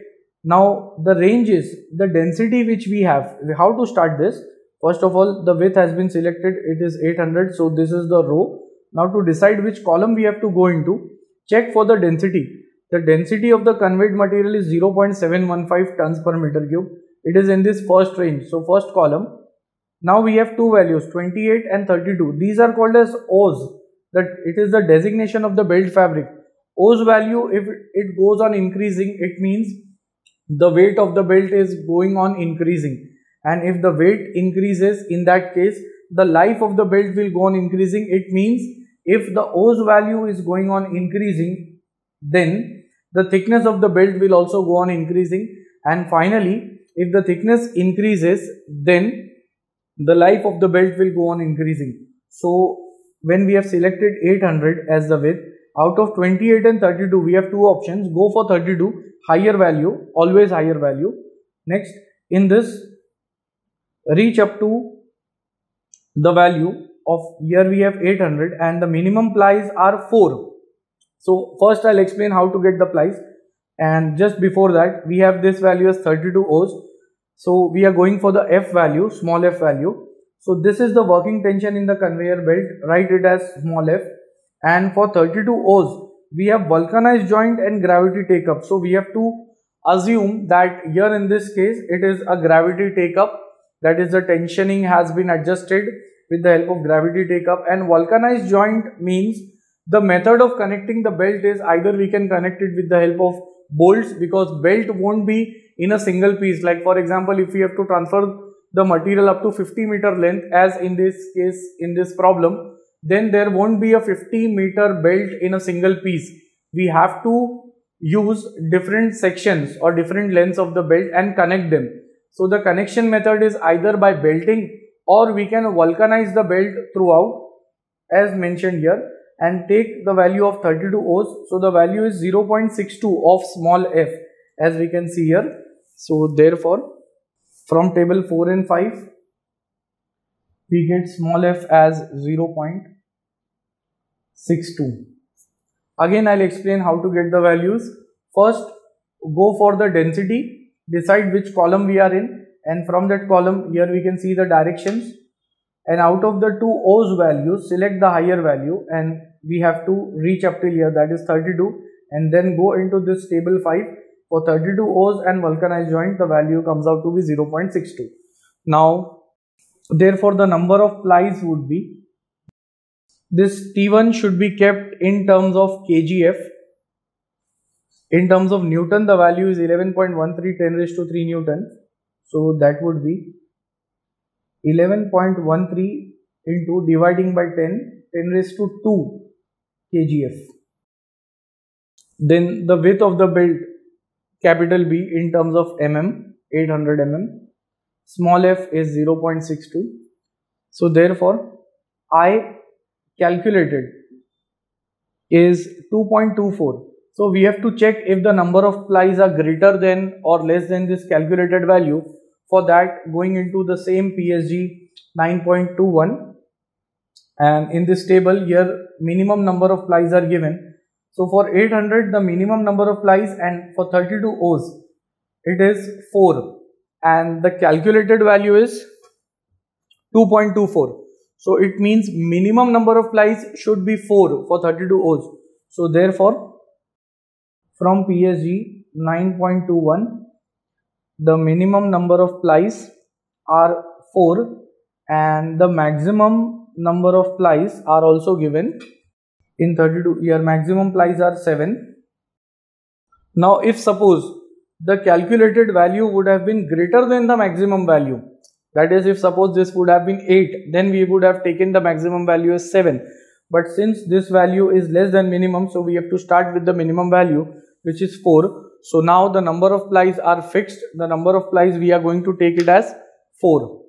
Now the range is the density which we have. How to start this? First of all, the width has been selected, it is 800, so this is the row. Now to decide which column we have to go into, check for the density. The density of the conveyed material is 0.715 tons per meter cube. It is in this first range, so first column. Now we have 2 values, 28 and 32. These are called as O's. That it is the designation of the belt fabric. O's value, if it goes on increasing, it means the weight of the belt is going on increasing. And if the weight increases, in that case, the life of the belt will go on increasing. It means if the O's value is going on increasing, then the thickness of the belt will also go on increasing. And finally, if the thickness increases, then the life of the belt will go on increasing. So when we have selected 800 as the width, out of 28 and 32, we have 2 options. Go for 32, higher value, always higher value. Next, in this, reach up to the value of, here we have 800 and the minimum plies are 4. So first I'll explain how to get the plies. and just before that we have this value as 32 O's. So we are going for the F value, small f value. So this is the working tension in the conveyor belt, write it as small f. And for 32 O's we have vulcanized joint and gravity take up. So we have to assume that here in this case it is a gravity take up, that is the tensioning has been adjusted with the help of gravity take up. And vulcanized joint means the method of connecting the belt is either we can connect it with the help of bolts, because belt won't be in a single piece. Like for example, if we have to transfer the material up to 50-meter length, as in this case in this problem, then there won't be a 50-meter belt in a single piece. We have to use different sections or different lengths of the belt and connect them. So the connection method is either by belting, or we can vulcanize the belt throughout as mentioned here and take the value of 32 O's. So the value is 0.62 of small f, as we can see here. So therefore from table 4 and 5 we get small f as 0.62. Again I'll explain how to get the values. First go for the density, decide which column we are in, and from that column here we can see the directions, and out of the two O's values select the higher value, and we have to reach up till here, that is 32, and then go into this table 5. For 32 O's and vulcanized joint the value comes out to be 0.62. Now therefore the number of plies would be, this T1 should be kept in terms of kgf. In terms of Newton the value is 11.13 10 raised to 3 Newton. So that would be 11.13 into dividing by 10 raised to 2 kgf. Then the width of the belt, capital B, in terms of mm, 800 mm. Small f is 0.62. So therefore I calculated is 2.24. So we have to check if the number of plies are greater than or less than this calculated value. For that, going into the same PSG 9.21, and in this table here minimum number of plies are given. So for 800 the minimum number of plies, and for 32 O's it is 4, and the calculated value is 2.24. So it means minimum number of plies should be 4 for 32 O's. So therefore from PSG 9.21 the minimum number of plies are 4 and the maximum number of plies are also given in 32. Here maximum plies are 7. Now if suppose the calculated value would have been greater than the maximum value, that is if suppose this would have been 8, then we would have taken the maximum value as 7. But since this value is less than minimum, so we have to start with the minimum value, which is 4. So now the number of plies are fixed. The number of plies we are going to take it as 4.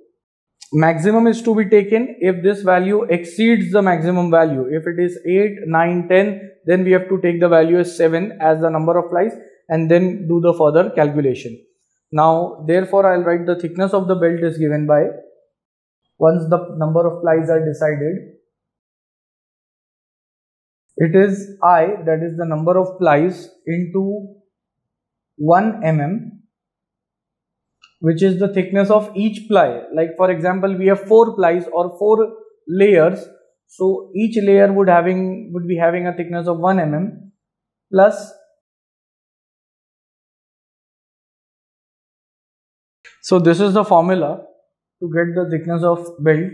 Maximum is to be taken if this value exceeds the maximum value. If it is 8, 9, 10, then we have to take the value as 7 as the number of plies and then do the further calculation. Now therefore I'll write the thickness of the belt is given by, once the number of plies are decided, it is I, that is the number of plies, into 1 mm, which is the thickness of each ply. Like for example we have 4 plies or 4 layers, so each layer would be having a thickness of 1 mm plus, so this is the formula to get the thickness of belt.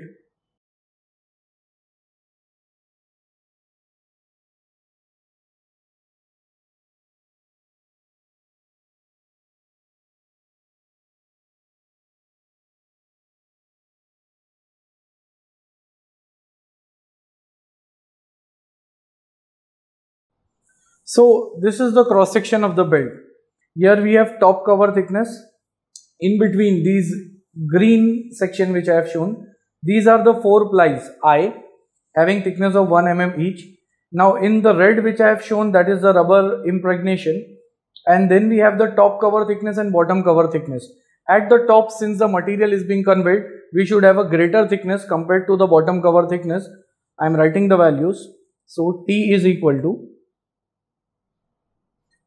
So this is the cross section of the belt. Here we have top cover thickness. In between these green section which I have shown, these are the 4 plies I, having thickness of 1 mm each. Now in the red which I have shown, that is the rubber impregnation, and then we have the top cover thickness and bottom cover thickness. At the top, since the material is being conveyed, we should have a greater thickness compared to the bottom cover thickness. I am writing the values. So T is equal to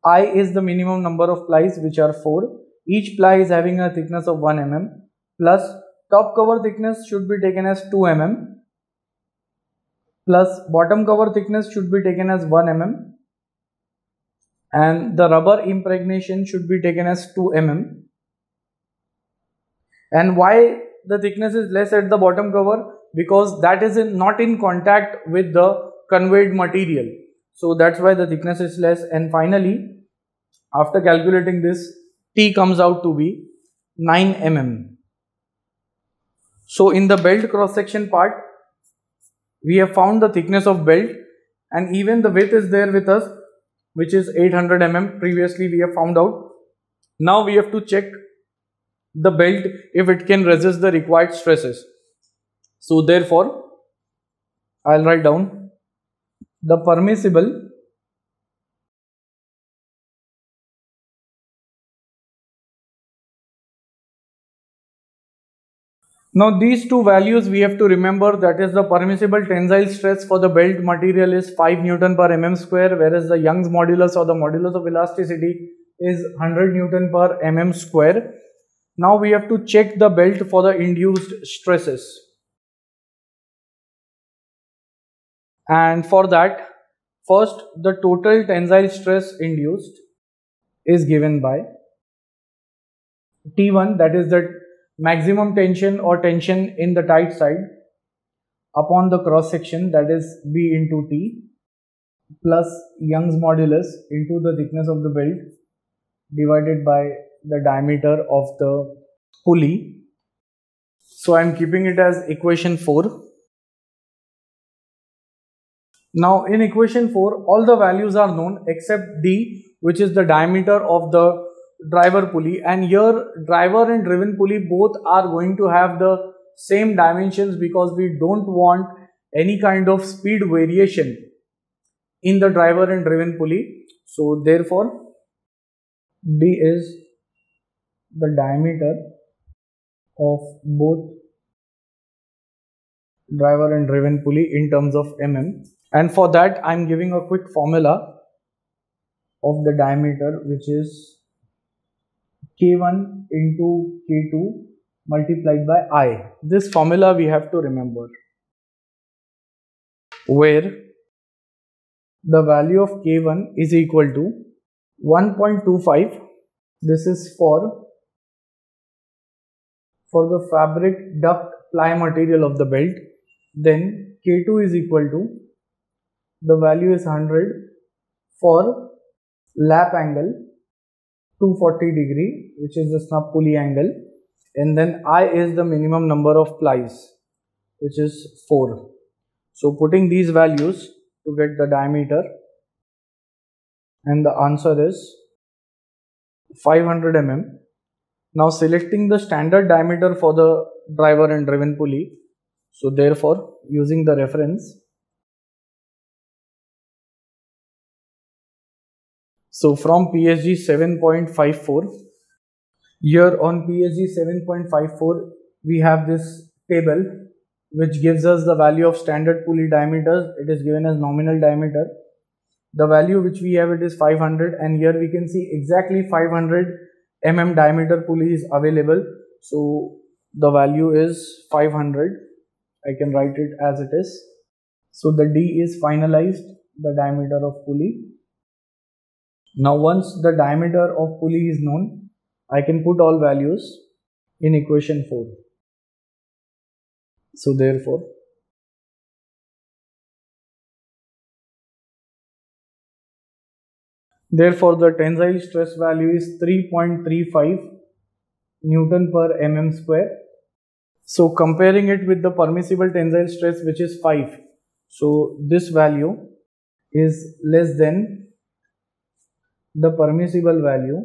I is the minimum number of plies, which are 4. Each ply is having a thickness of 1 mm, plus top cover thickness should be taken as 2 mm, plus bottom cover thickness should be taken as 1 mm, and the rubber impregnation should be taken as 2 mm. And why the thickness is less at the bottom cover? Because that is not in contact with the conveyed material, so that's why the thickness is less. And finally, after calculating this, T comes out to be 9 mm. So in the belt cross section part, we have found the thickness of belt, and even the width is there with us, which is 800 mm. Previously we have found out. Now we have to check the belt if it can resist the required stresses. So therefore, I'll write down the permissible Now these two values we have to remember, that is the permissible tensile stress for the belt material is 5 Newton per mm square, whereas the Young's modulus or the modulus of elasticity is 100 Newton per mm square. Now we have to check the belt for the induced stresses, and for that, first the total tensile stress induced is given by T1, that is the maximum tension or tension in the tight side upon the cross section, that is B into T, plus Young's modulus into the thickness of the belt divided by the diameter of the pulley. So I am keeping it as equation 4. Now in equation 4, all the values are known except D, which is the diameter of the driver pulley, and here driver and driven pulley both are going to have the same dimensions, because we don't want any kind of speed variation in the driver and driven pulley. So therefore D is the diameter of both driver and driven pulley in terms of mm, and for that I am giving a quick formula of the diameter, which is K1 into K2 multiplied by I. This formula we have to remember, where the value of K1 is equal to 1.25. This is for the fabric duct ply material of the belt. Then K2 is equal to, the value is 100 for lap angle 240 degree, which is the snub pulley angle, and then I is the minimum number of plies, which is 4. So putting these values to get the diameter, and the answer is 500 mm. Now selecting the standard diameter for the driver and driven pulley, so therefore using the reference, so from PSG 7.54, here on PSG 7.54 we have this table which gives us the value of standard pulley diameters. It is given as nominal diameter. The value which we have, it is 500, and here we can see exactly 500 mm diameter pulley is available. So the value is 500. I can write it as it is. So the D is finalized, the diameter of pulley. Now once the diameter of pulley is known, I can put all values in equation 4. So therefore the tensile stress value is 3.35 Newton per mm square. So comparing it with the permissible tensile stress, which is 5, so this value is less than the permissible value,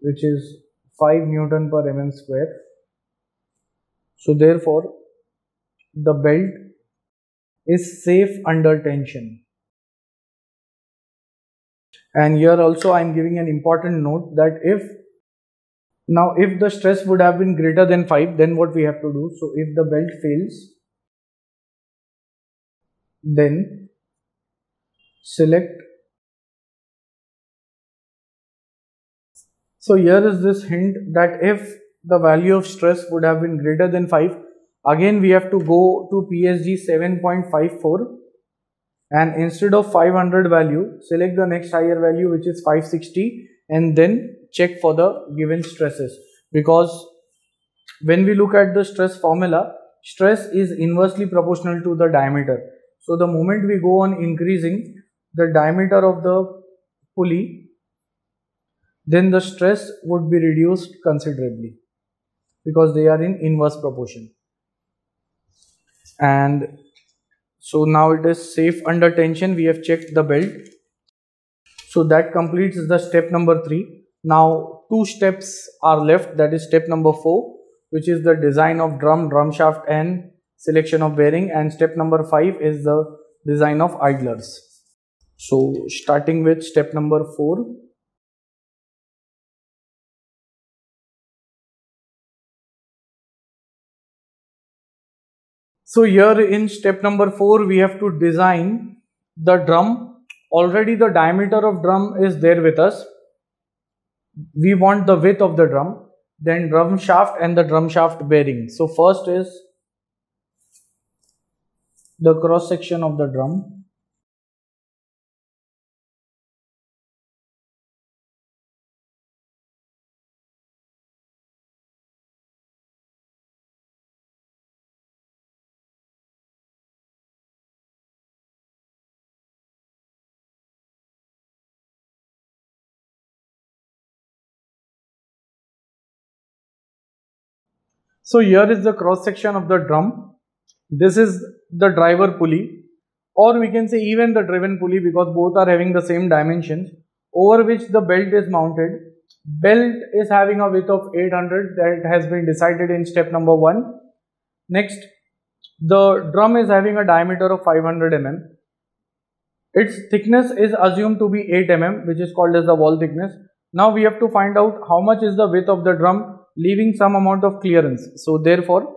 which is 5 Newton per mm square. So therefore the belt is safe under tension. And here also I am giving an important note, that if the stress would have been greater than 5, then what we have to do? So if the belt fails, then select So here is this hint that if the value of stress would have been greater than 5, again we have to go to PSG 7.54, and instead of 500 value, select the next higher value, which is 560, and then check for the given stresses. Because when we look at the stress formula, stress is inversely proportional to the diameter. So the moment we go on increasing the diameter of the pulley, then the stress would be reduced considerably, because they are in inverse proportion. And so now it is safe under tension. We have checked the belt. So that completes the step number 3. Now 2 steps are left, that is step number 4, which is the design of drum shaft and selection of bearing, and step number 5 is the design of idlers. So starting with step number 4. So here in step number 4, we have to design the drum. Already the diameter of drum is there with us. We want the width of the drum, then drum shaft and the drum shaft bearing. So first is the cross section of the drum. So here is the cross section of the drum. This is the driver pulley, or we can say even the driven pulley, because both are having the same dimensions, over which the belt is mounted. Belt is having a width of 800, that has been decided in step number 1. Next, the drum is having a diameter of 500 mm. Its thickness is assumed to be 8 mm, which is called as the wall thickness. Now we have to find out how much is the width of the drum, leaving some amount of clearance. So therefore,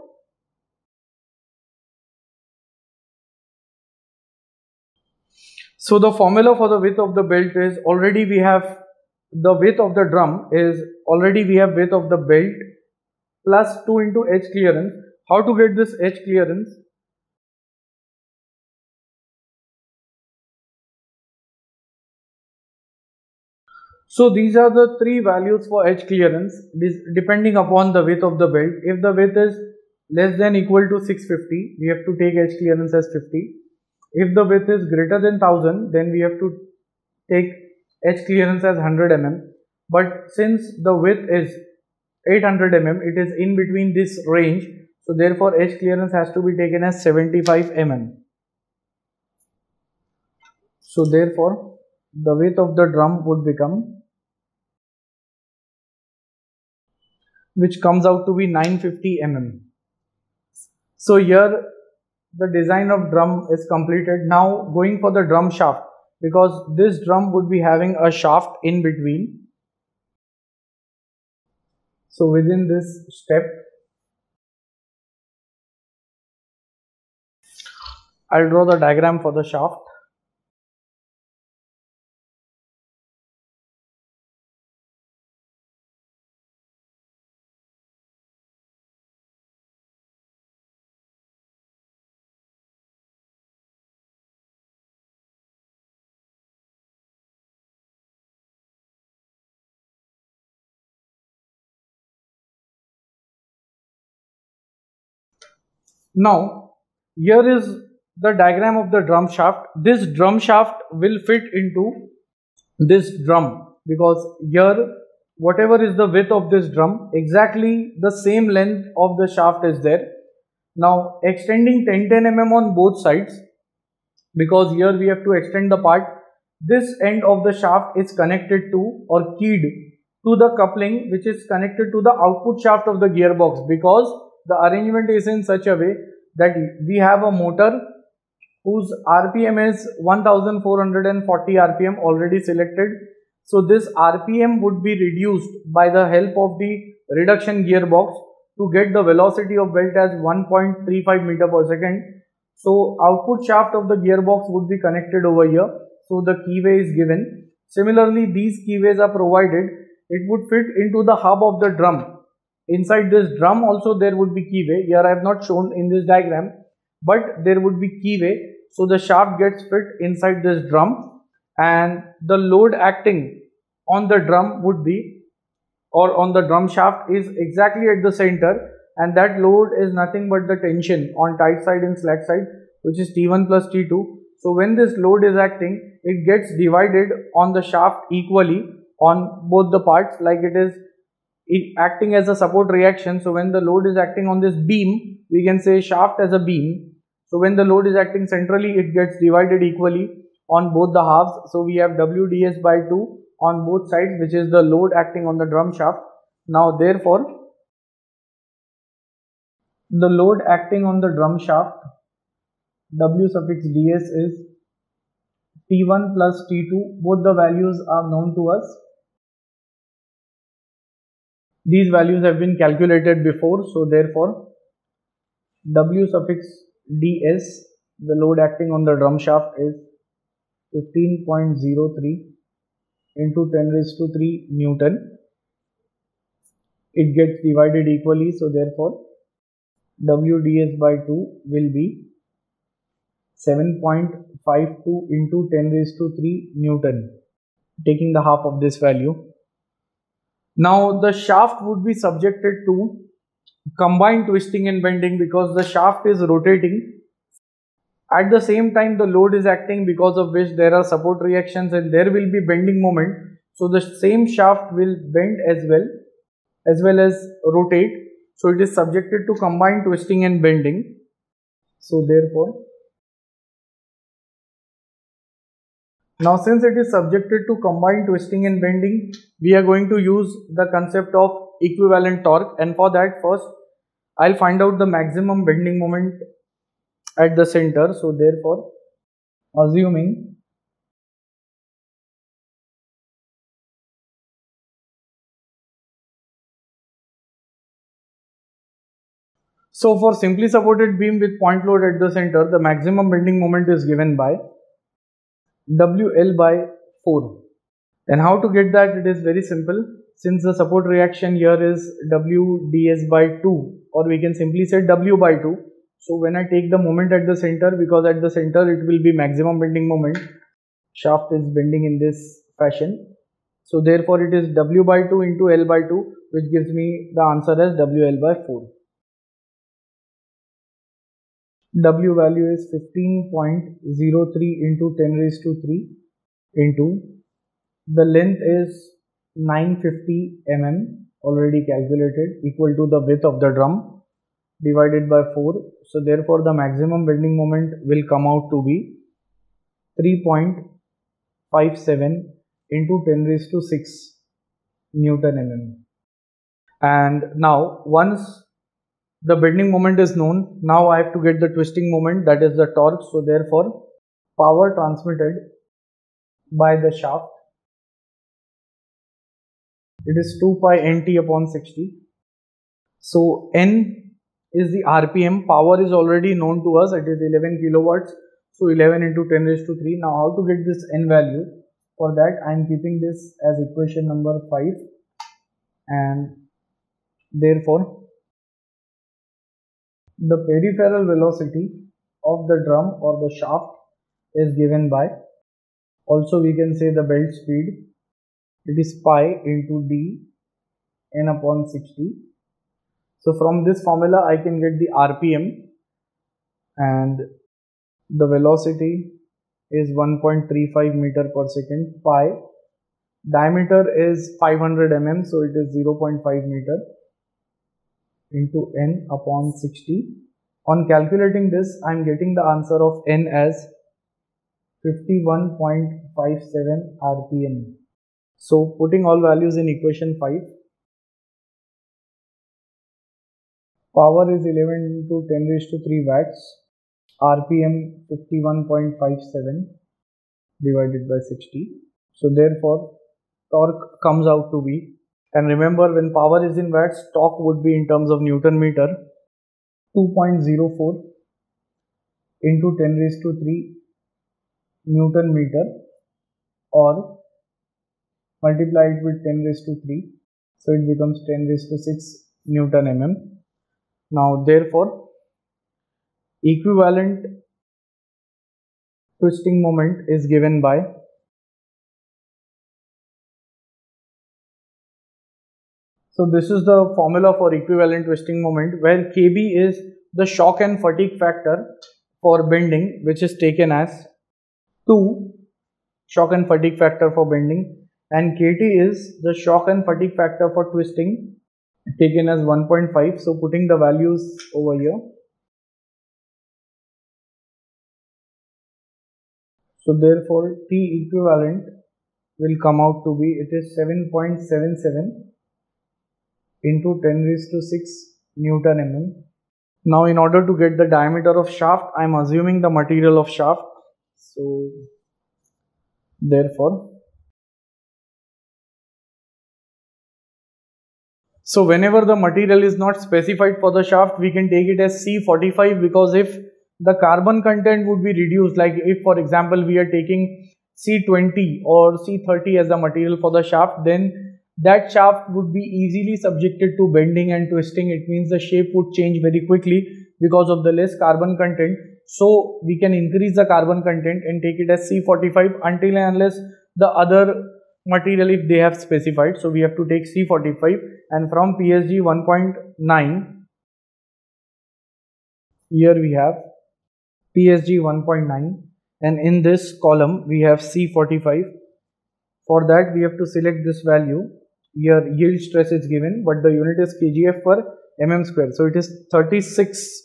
so the formula for the width of the belt is, already we have the width of the drum is, already we have width of the belt plus 2 into H clearance. How to get this H clearance? So these are the 3 values for H clearance, depending upon the width of the belt. If the width is less than equal to 650, we have to take H clearance as 50. If the width is greater than 1000, then we have to take H clearance as 100 mm. But since the width is 800 mm, it is in between this range. So therefore H clearance has to be taken as 75 mm. So therefore the width of the drum would become, which comes out to be 950 mm. So here the design of drum is completed. Now going for the drum shaft, because this drum would be having a shaft in between. So within this step, I'll draw the diagram for the shaft. Now here is the diagram of the drum shaft. This drum shaft will fit into this drum, because here whatever is the width of this drum, exactly the same length of the shaft is there. Now extending 10 mm on both sides, because here we have to extend the part. This end of the shaft is connected to, or keyed to, the coupling which is connected to the output shaft of the gearbox, because the arrangement is in such a way that we have a motor whose RPM is 1440 RPM already selected. So this RPM would be reduced by the help of the reduction gearbox to get the velocity of belt as 1.35 meter per second. So output shaft of the gearbox would be connected over here. So the keyway is given. Similarly, these keyways are provided it would fit into the hub of the drum. Inside this drum also there would be keyway. Here I have not shown in this diagram, but there would be keyway. So the shaft gets fit inside this drum, and the load acting on the drum would be, or on the drum shaft, is exactly at the center, and that load is nothing but the tension on tight side and slack side, which is T1 plus T2. So when this load is acting, it gets divided on the shaft equally on both the parts, like it is acting as a support reaction. So when the load is acting on this beam, we can say shaft as a beam. So when the load is acting centrally, it gets divided equally on both the halves. So we have WDS by 2 on both sides, which is the load acting on the drum shaft. Now therefore, the load acting on the drum shaft, W suffix ds, is T1 plus T2. Both the values are known to us. These values have been calculated before, so therefore W suffix ds, the load acting on the drum shaft, is 15.03 into 10 raised to 3 Newton. It gets divided equally, so therefore WDS by 2 will be 7.52 into 10 raised to 3 Newton, taking the half of this value. Now the shaft would be subjected to combined twisting and bending because the shaft is rotating. At the same time, the load is acting, because of which there are support reactions and there will be bending moment. So the same shaft will bend as well as rotate. So it is subjected to combined twisting and bending. So therefore, now since it is subjected to combined twisting and bending, we are going to use the concept of equivalent torque, and for that first I'll find out the maximum bending moment at the center. So therefore, assuming for simply supported beam with point load at the center, the maximum bending moment is given by WL by 4. And how to get that? It is very simple. Since the support reaction here is WDS by 2, or we can simply say W by 2. So when I take the moment at the center, because at the center it will be maximum bending moment, shaft is bending in this fashion. So therefore it is W by 2 into L by 2, which gives me the answer as WL by 4. W value is 15.03 into 10 raised to 3 into the length is 950 mm, already calculated, equal to the width of the drum, divided by 4. So therefore the maximum bending moment will come out to be 3.57 into 10 raised to 6 Newton mm. And now once the bending moment is known, now I have to get the twisting moment, that is the torque. So therefore power transmitted by the shaft, it is 2 pi nt upon 60. So N is the RPM, power is already known to us, it is 11 kilowatts. So 11 into 10 raised to 3. Now how to get this N value? For that I am keeping this as equation number 5, and therefore the peripheral velocity of the drum or the shaft is given by, also we can say the belt speed, it is pi into d n upon 60. So from this formula I can get the RPM, and the velocity is 1.35 meter per second. Pi, diameter is 500 mm, so it is 0.5 meter into n upon 60. On calculating this, I am getting the answer of n as 51.57 RPM. So putting all values in equation 5, power is 11 into 10 raised to 3 watts, RPM 51.57 divided by 60. So therefore torque comes out to be, and remember when power is in watts, torque would be in terms of Newton meter, 2.04 into 10 raised to 3 Newton meter, or multiply it with 10 raised to 3, so it becomes 10 raised to 6 Newton mm. Now therefore equivalent twisting moment is given by, so this is the formula for equivalent twisting moment, where Kb is the shock and fatigue factor for bending, which is taken as 2, shock and fatigue factor for bending, and Kt is the shock and fatigue factor for twisting, taken as 1.5. so putting the values over here, so therefore T equivalent will come out to be, it is 7.77 into 10 raised to 6 Newton mm. Now in order to get the diameter of shaft, I am assuming the material of shaft, so therefore, so whenever the material is not specified for the shaft, we can take it as C45, because if the carbon content would be reduced, like if for example we are taking C20 or C30 as the material for the shaft, then that shaft would be easily subjected to bending and twisting. It means the shape would change very quickly because of the less carbon content. So we can increase the carbon content and take it as C45 until and unless the other material, if they have specified. So we have to take C45, and from PSG 1.9, here we have PSG 1.9, and in this column we have C45. For that we have to select this value. Here yield stress is given, but the unit is kgf per mm square, so it is 36.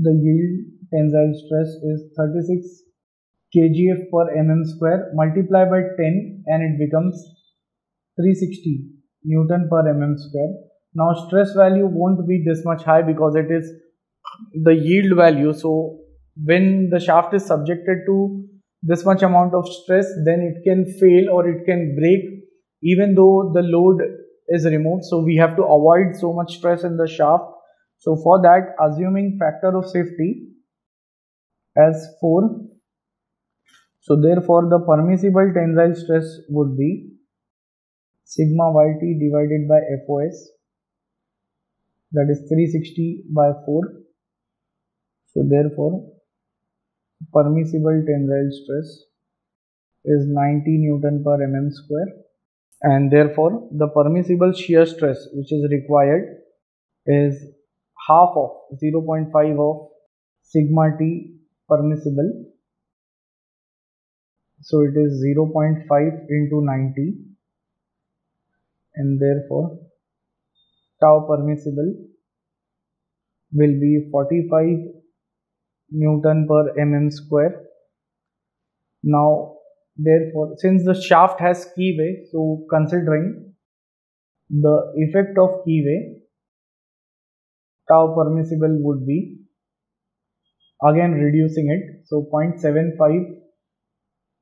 The yield tensile stress is 36 kgf per mm square, multiply by 10 and it becomes 360 Newton per mm square. Now stress value won't be this much high because it is the yield value. So when the shaft is subjected to this much amount of stress, then it can fail or it can break even though the load is removed. So we have to avoid so much stress in the shaft. So for that, assuming factor of safety as 4, so therefore the permissible tensile stress would be sigma yt divided by FOS, that is 360 by 4. So therefore permissible tensile stress is 90 Newton per mm square, and therefore the permissible shear stress which is required is half of 0.5 of sigma t permissible, so it is 0.5 into 90, and therefore tau permissible will be 45 Newton per mm square. Now therefore, since the shaft has keyway, so considering the effect of keyway, tau permissible would be, again reducing it, so 0.75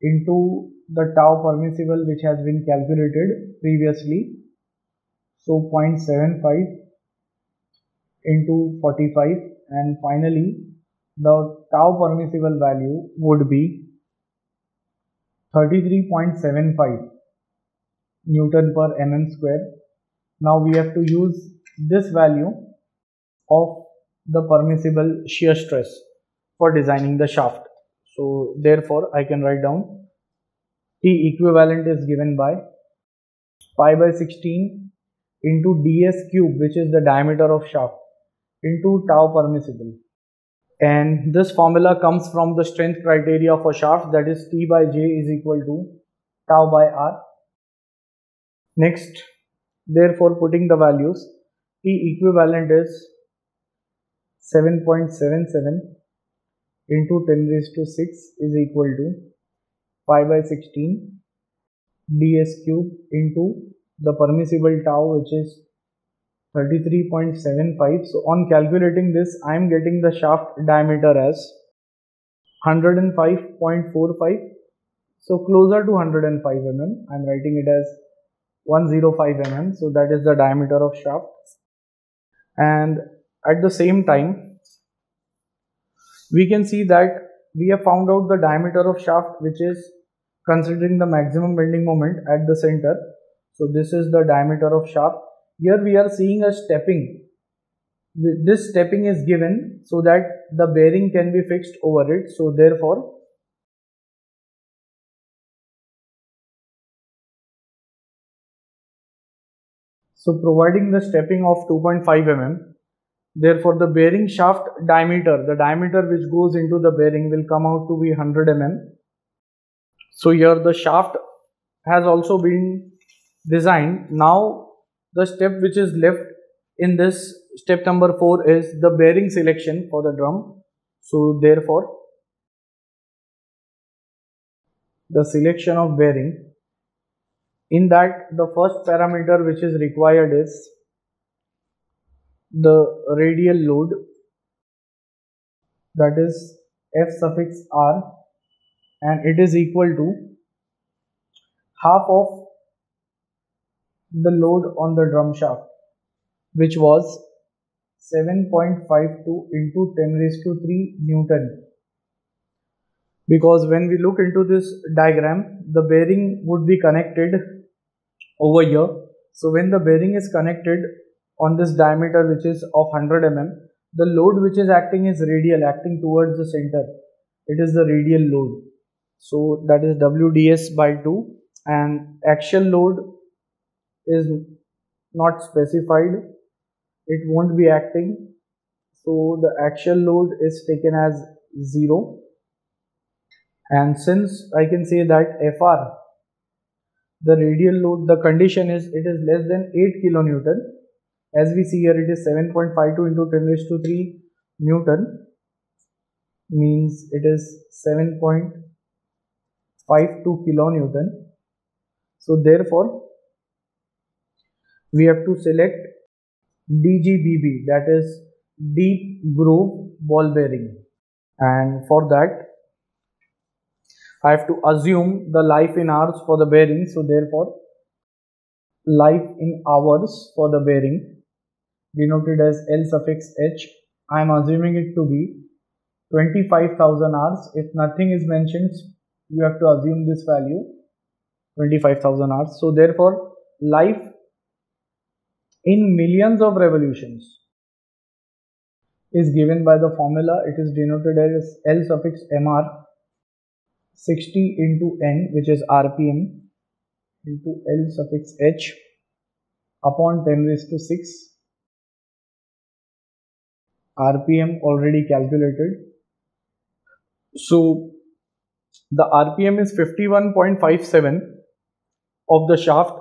into the tau permissible which has been calculated previously, so 0.75 into 45, and finally the tau permissible value would be 33.75 Newton per mm square. Now we have to use this value of the permissible shear stress for designing the shaft. So therefore I can write down T equivalent is given by pi by 16 into ds cube, which is the diameter of shaft, into tau permissible. And this formula comes from the strength criteria for shaft, that is T by J is equal to tau by R. Next, therefore putting the values, T equivalent is 7.77 into 10 raised to 6 is equal to pi by 16 ds cube into the permissible tau, which is 33.75. So on calculating this, I am getting the shaft diameter as 105.45, so closer to 105 mm. I am writing it as 105 mm, so that is the diameter of shaft. And at the same time, we can see that we have found out the diameter of shaft, which is considering the maximum bending moment at the center. So this is the diameter of shaft. Here we are seeing a stepping. This stepping is given so that the bearing can be fixed over it. So therefore, providing the stepping of 2.5 mm, therefore the bearing shaft diameter, the diameter which goes into the bearing will come out to be 100 mm. So here the shaft has also been designed. Now the step which is left in this step number 4 is the bearing selection for the drum. So therefore the selection of bearing, in that the first parameter which is required is the radial load, that is F suffix R, and it is equal to half of the load on the drum shaft, which was 7.52 into 10 raised to 3 Newton. Because when we look into this diagram, the bearing would be connected over here. So when the bearing is connected on this diameter which is of 100 mm, the load which is acting is radial, acting towards the center. It is the radial load. So that is WDS by 2, and axial load is not specified. It won't be acting. So the axial load is taken as 0. And since I can say that FR, the radial load, the condition is it is less than 8 kilonewton. As we see here, it is 7.52 into 10 raised to 3 Newton, means it is 7.52 kilonewton. So therefore we have to select DGBB, that is deep groove ball bearing, and for that I have to assume the life in hours for the bearing. So therefore life in hours for the bearing, denoted as L suffix H, I am assuming it to be 25,000 hours. If nothing is mentioned, you have to assume this value, 25,000 hours. So therefore life in millions of revolutions is given by the formula. It is denoted as L suffix MR, 60 into N, which is RPM, into L suffix H upon 10 raised to 6. RPM already calculated. So the RPM is 51.57 of the shaft.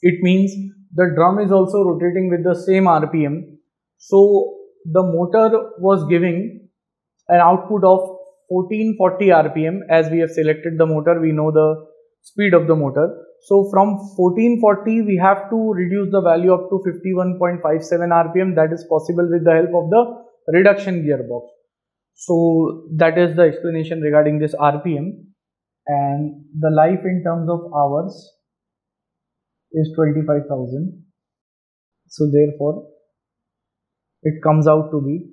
It means the drum is also rotating with the same RPM. So the motor was giving an output of 1440 RPM. As we have selected the motor, we know the speed of the motor. So from 1440 we have to reduce the value up to 51.57 RPM. That is possible with the help of the reduction gearbox. So that is the explanation regarding this RPM, and the life in terms of hours is 25,000. So therefore it comes out to be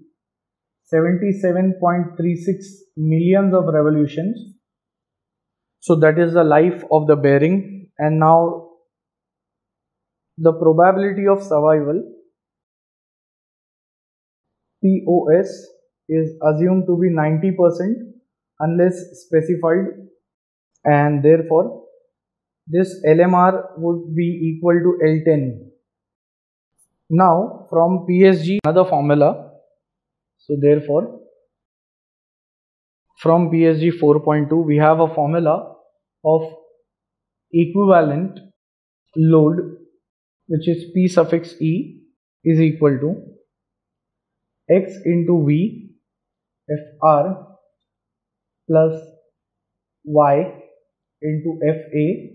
77.36 millions of revolutions. So that is the life of the bearing. And now the probability of survival, POS, is assumed to be 90% unless specified, and therefore this LMR would be equal to L10. Now from PSG another formula. So therefore from PSG 4.2 we have a formula of equivalent load, which is P suffix E is equal to X into V FR plus Y into FA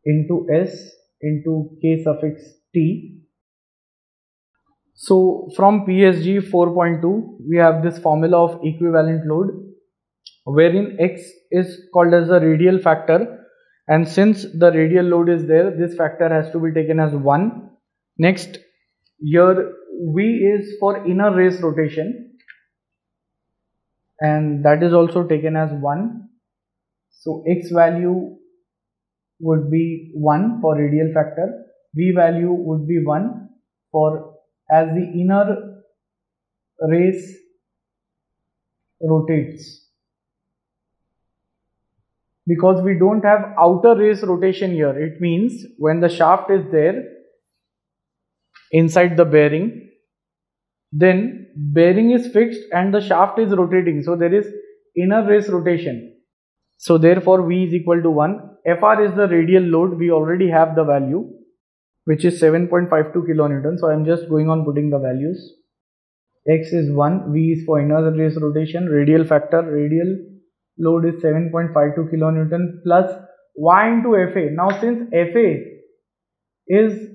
into S into K suffix T. So from PSG 4.2 we have this formula of equivalent load, wherein X is called as the radial factor, and since the radial load is there, this factor has to be taken as 1. Next, here V is for inner race rotation, and that is also taken as 1. So X value would be 1 for radial factor, V value would be 1 for as the inner race rotates. Because we don't have outer race rotation here, it means when the shaft is there inside the bearing, then bearing is fixed and the shaft is rotating, so there is inner race rotation. So therefore V is equal to 1. Fr is the radial load, we already have the value, which is 7.52 kilonewton. So I am just going on putting the values. X is 1, V is for inner race rotation, radial factor, radial load is 7.52 kilonewton plus Y into Fa. Now since Fa is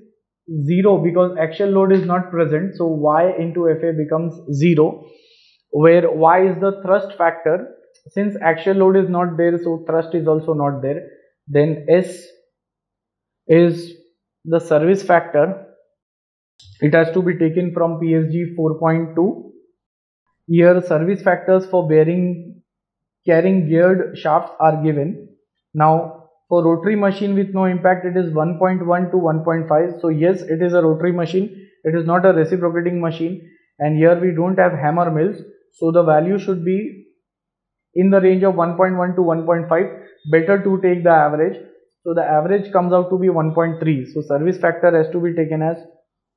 0 because axial load is not present, so Y into Fa becomes 0, where Y is the thrust factor. Since axial load is not there, so thrust is also not there. Then S is the service factor. It has to be taken from PSG 4.2. Here service factors for bearing carrying geared shafts are given. Now for rotary machine with no impact, it is 1.1 to 1.5. So yes, it is a rotary machine, it is not a reciprocating machine, and here we don't have hammer mills, so the value should be in the range of 1.1 to 1.5. Better to take the average, so the average comes out to be 1.3. so service factor has to be taken as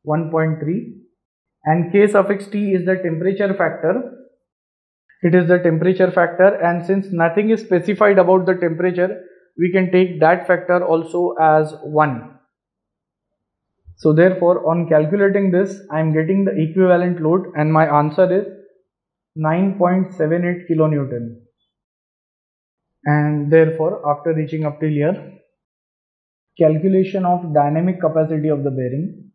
1.3, and K suffix T is the temperature factor. It is the temperature factor, and since nothing is specified about the temperature, we can take that factor also as 1. So therefore on calculating this, I am getting the equivalent load, and my answer is 9.78 kilonewton. And therefore after reaching up till here, calculation of dynamic capacity of the bearing,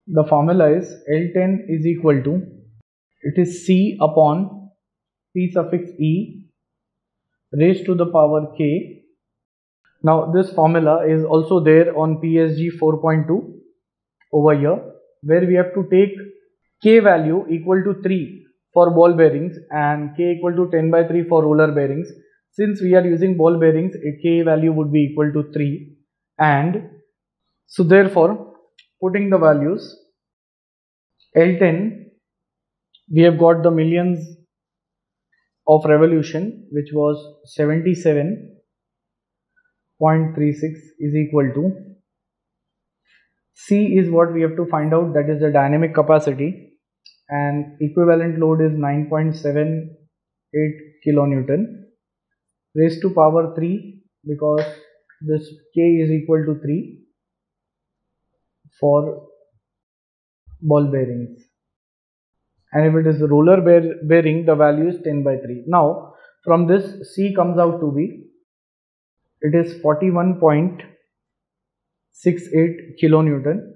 the formula is L10 is equal to, it is C upon P suffix E raised to the power K. Now this formula is also there on PSG 4.2 over here, where we have to take K value equal to 3 for ball bearings and K equal to 10 by 3 for roller bearings. Since we are using ball bearings, a K value would be equal to 3, and so therefore putting the values, L10, we have got the millions of revolution, which was 77.36 is equal to, C is what we have to find out, that is the dynamic capacity, and equivalent load is 9.78 kilonewton raised to power 3, because this K is equal to 3 for ball bearings, and if it is a roller bearing, the value is 10 by 3. Now from this, C comes out to be, it is 41.68 kilonewton.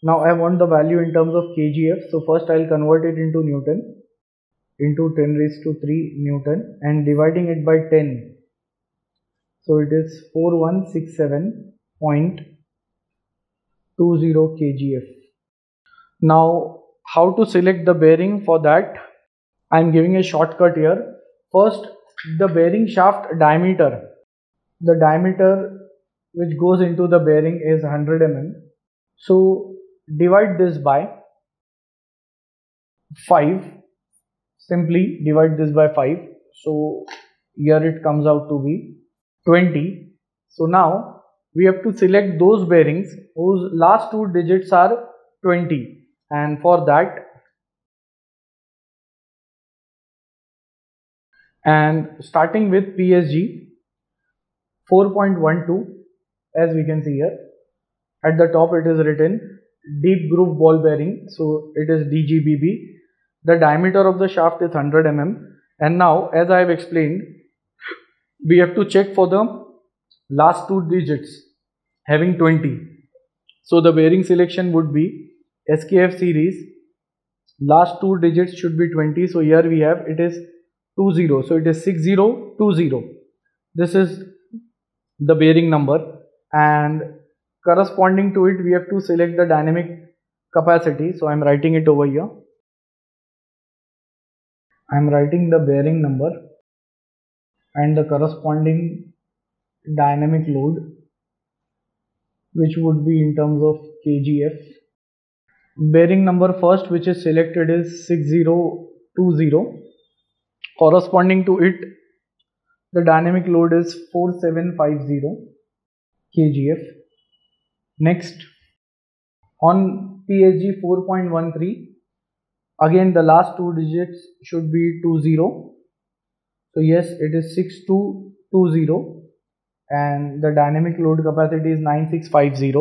Now I want the value in terms of kgf, so first I will convert it into Newton, into 10 raised to 3 Newton, and dividing it by 10, so it is 4167.20 kgf. Now how to select the bearing? For that I am giving a shortcut here. First, the bearing shaft diameter, the diameter which goes into the bearing is 100 mm, so divide this by 5, simply divide this by 5, so here it comes out to be 20. So now we have to select those bearings whose last two digits are 20, and for that, and starting with PSG 4.12, as we can see here, at the top it is written deep groove ball bearing, so it is DGBB. The diameter of the shaft is 100 mm, and now as I have explained, we have to check for the last two digits having 20. So the bearing selection would be SKF series, last two digits should be 20, so here we have, it is 20, so it is 6020. This is the bearing number, and corresponding to it we have to select the dynamic capacity, so I am writing it over here. I am writing the bearing number and the corresponding dynamic load, which would be in terms of kgf. Bearing number first which is selected is 6020. Corresponding to it, the dynamic load is 4750 kgf. Next, on PSG 4.13, again the last two digits should be 20. So yes, it is 6220 and the dynamic load capacity is 9650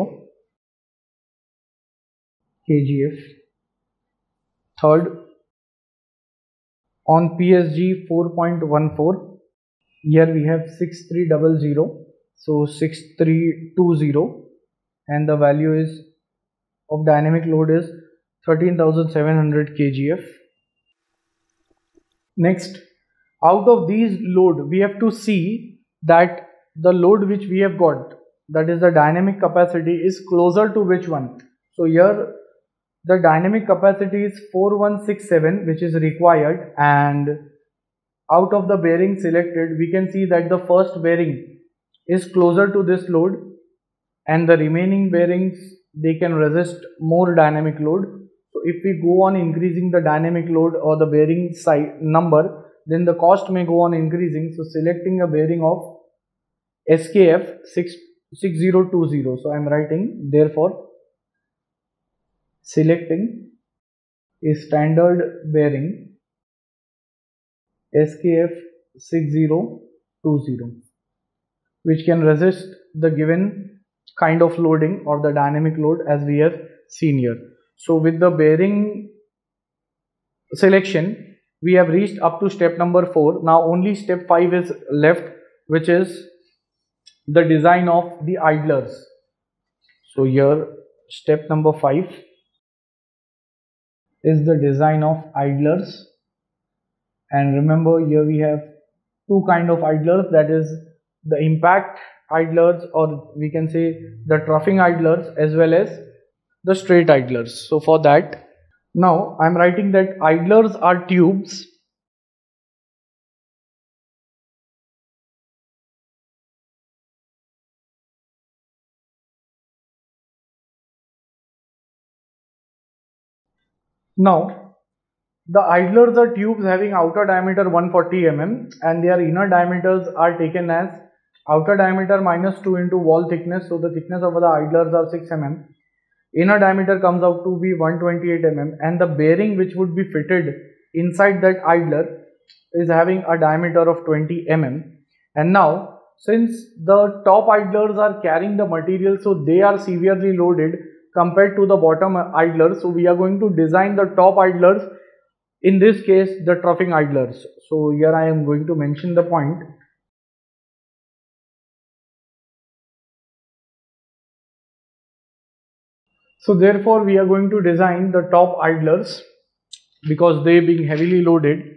kgf. Third, on PSG 4.14, here we have 6300, so 6320, and the value is of dynamic load is 13,700 kgf. Next, out of these load, we have to see that the load which we have got, that is the dynamic capacity, is closer to which one. So here the dynamic capacity is 4167, which is required, and out of the bearing selected, we can see that the first bearing is closer to this load and the remaining bearings, they can resist more dynamic load. So if we go on increasing the dynamic load or the bearing size number, then the cost may go on increasing. So selecting a bearing of SKF 6020. So I am writing, therefore selecting a standard bearing SKF 6020, which can resist the given kind of loading or the dynamic load as we have seen here. So with the bearing selection, we have reached up to step number 4. Now only step 5 is left, which is the design of the idlers. So here step number 5 is the design of idlers, and remember here we have two kind of idlers, that is the impact idlers, or we can say the troughing idlers, as well as the straight idlers. So for that, now I am writing that idlers are tubes now the idlers are tubes having outer diameter 140 mm and their inner diameters are taken as outer diameter minus 2 into wall thickness. So the thickness of the idlers are 6 mm. Inner diameter comes out to be 128 mm, and the bearing which would be fitted inside that idler is having a diameter of 20 mm. And now, since the top idlers are carrying the material, so they are severely loaded compared to the bottom idlers. So we are going to design the top idlers, in this case the troughing idlers. So here I am going to mention the point. So therefore we are going to design the top idlers because they being heavily loaded.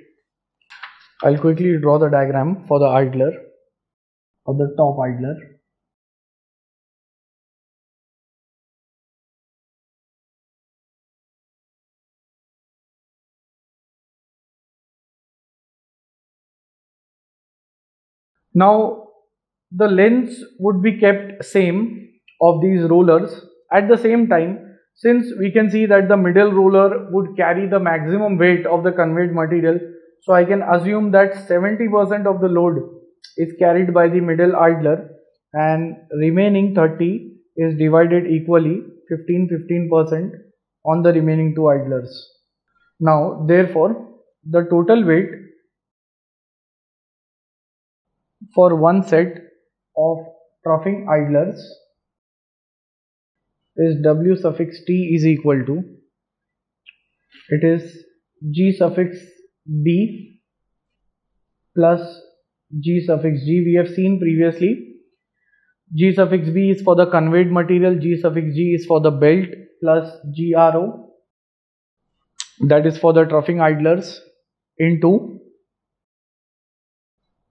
I'll quickly draw the diagram for the idler or the top idler. Now the lengths would be kept same of these rollers. At the same time, since we can see that the middle roller would carry the maximum weight of the conveyed material, so I can assume that 70% of the load is carried by the middle idler and remaining 30 is divided equally 15% on the remaining two idlers. Now therefore the total weight for one set of troughing idlers is W suffix T is equal to, it is G suffix B plus G suffix G. We have seen previously, G suffix B is for the conveyed material, G suffix G is for the belt, plus GRO, that is for the troughing idlers, into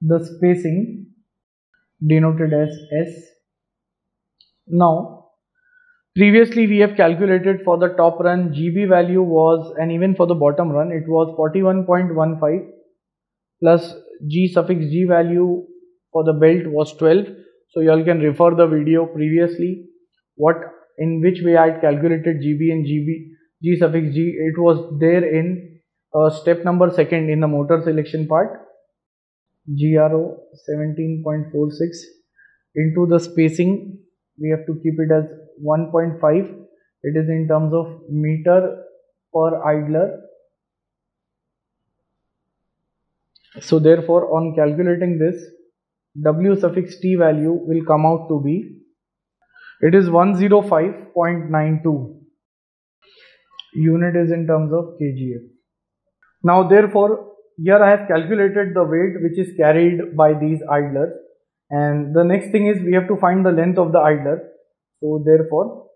the spacing denoted as S. Now previously we have calculated for the top run GB value was, and even for the bottom run it was 41.15 plus G suffix G value for the belt was 12. So you all can refer the video previously in which way I had calculated GB and G suffix G. It was there in step number 2 in the motor selection part. GRO 17.46 into the spacing we have to keep it as 1.5. It is in terms of meter per idler. So therefore on calculating this, W suffix T value will come out to be, it is 105.92. Unit is in terms of kgf. Now therefore here I have calculated the weight which is carried by these idlers, and the next thing is we have to find the length of the idler. So therefore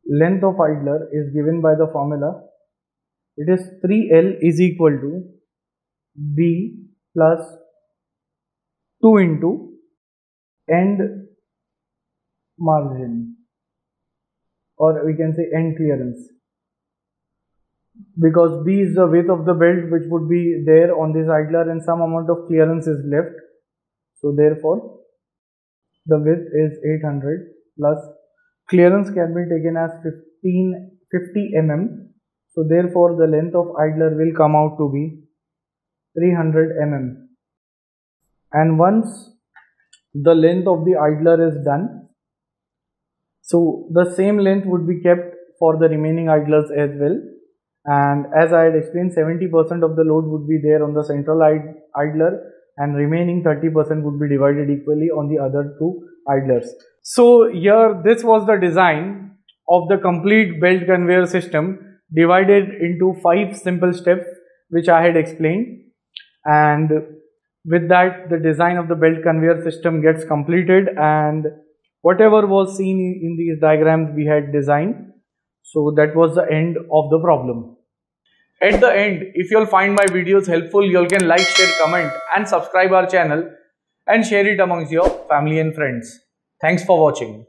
length of idler is given by the formula. It is 3L is equal to B plus 2 into end margin, or we can say end clearance, because B is the width of the belt which would be there on this idler and some amount of clearance is left. So therefore the width is 800 plus clearance can be taken as 50 mm. So therefore the length of idler will come out to be 300 mm. And once the length of the idler is done, so the same length would be kept for the remaining idlers as well. And as I had explained, 70% of the load would be there on the central idler and remaining 30% would be divided equally on the other two idlers. So here this was the design of the complete belt conveyor system, divided into 5 simple steps which I had explained, and with that the design of the belt conveyor system gets completed, and whatever was seen in these diagrams we had designed. So that was the end of the problem. At the end, if you all find my videos helpful, you all can like, share, comment and subscribe our channel and share it amongst your family and friends. Thanks for watching.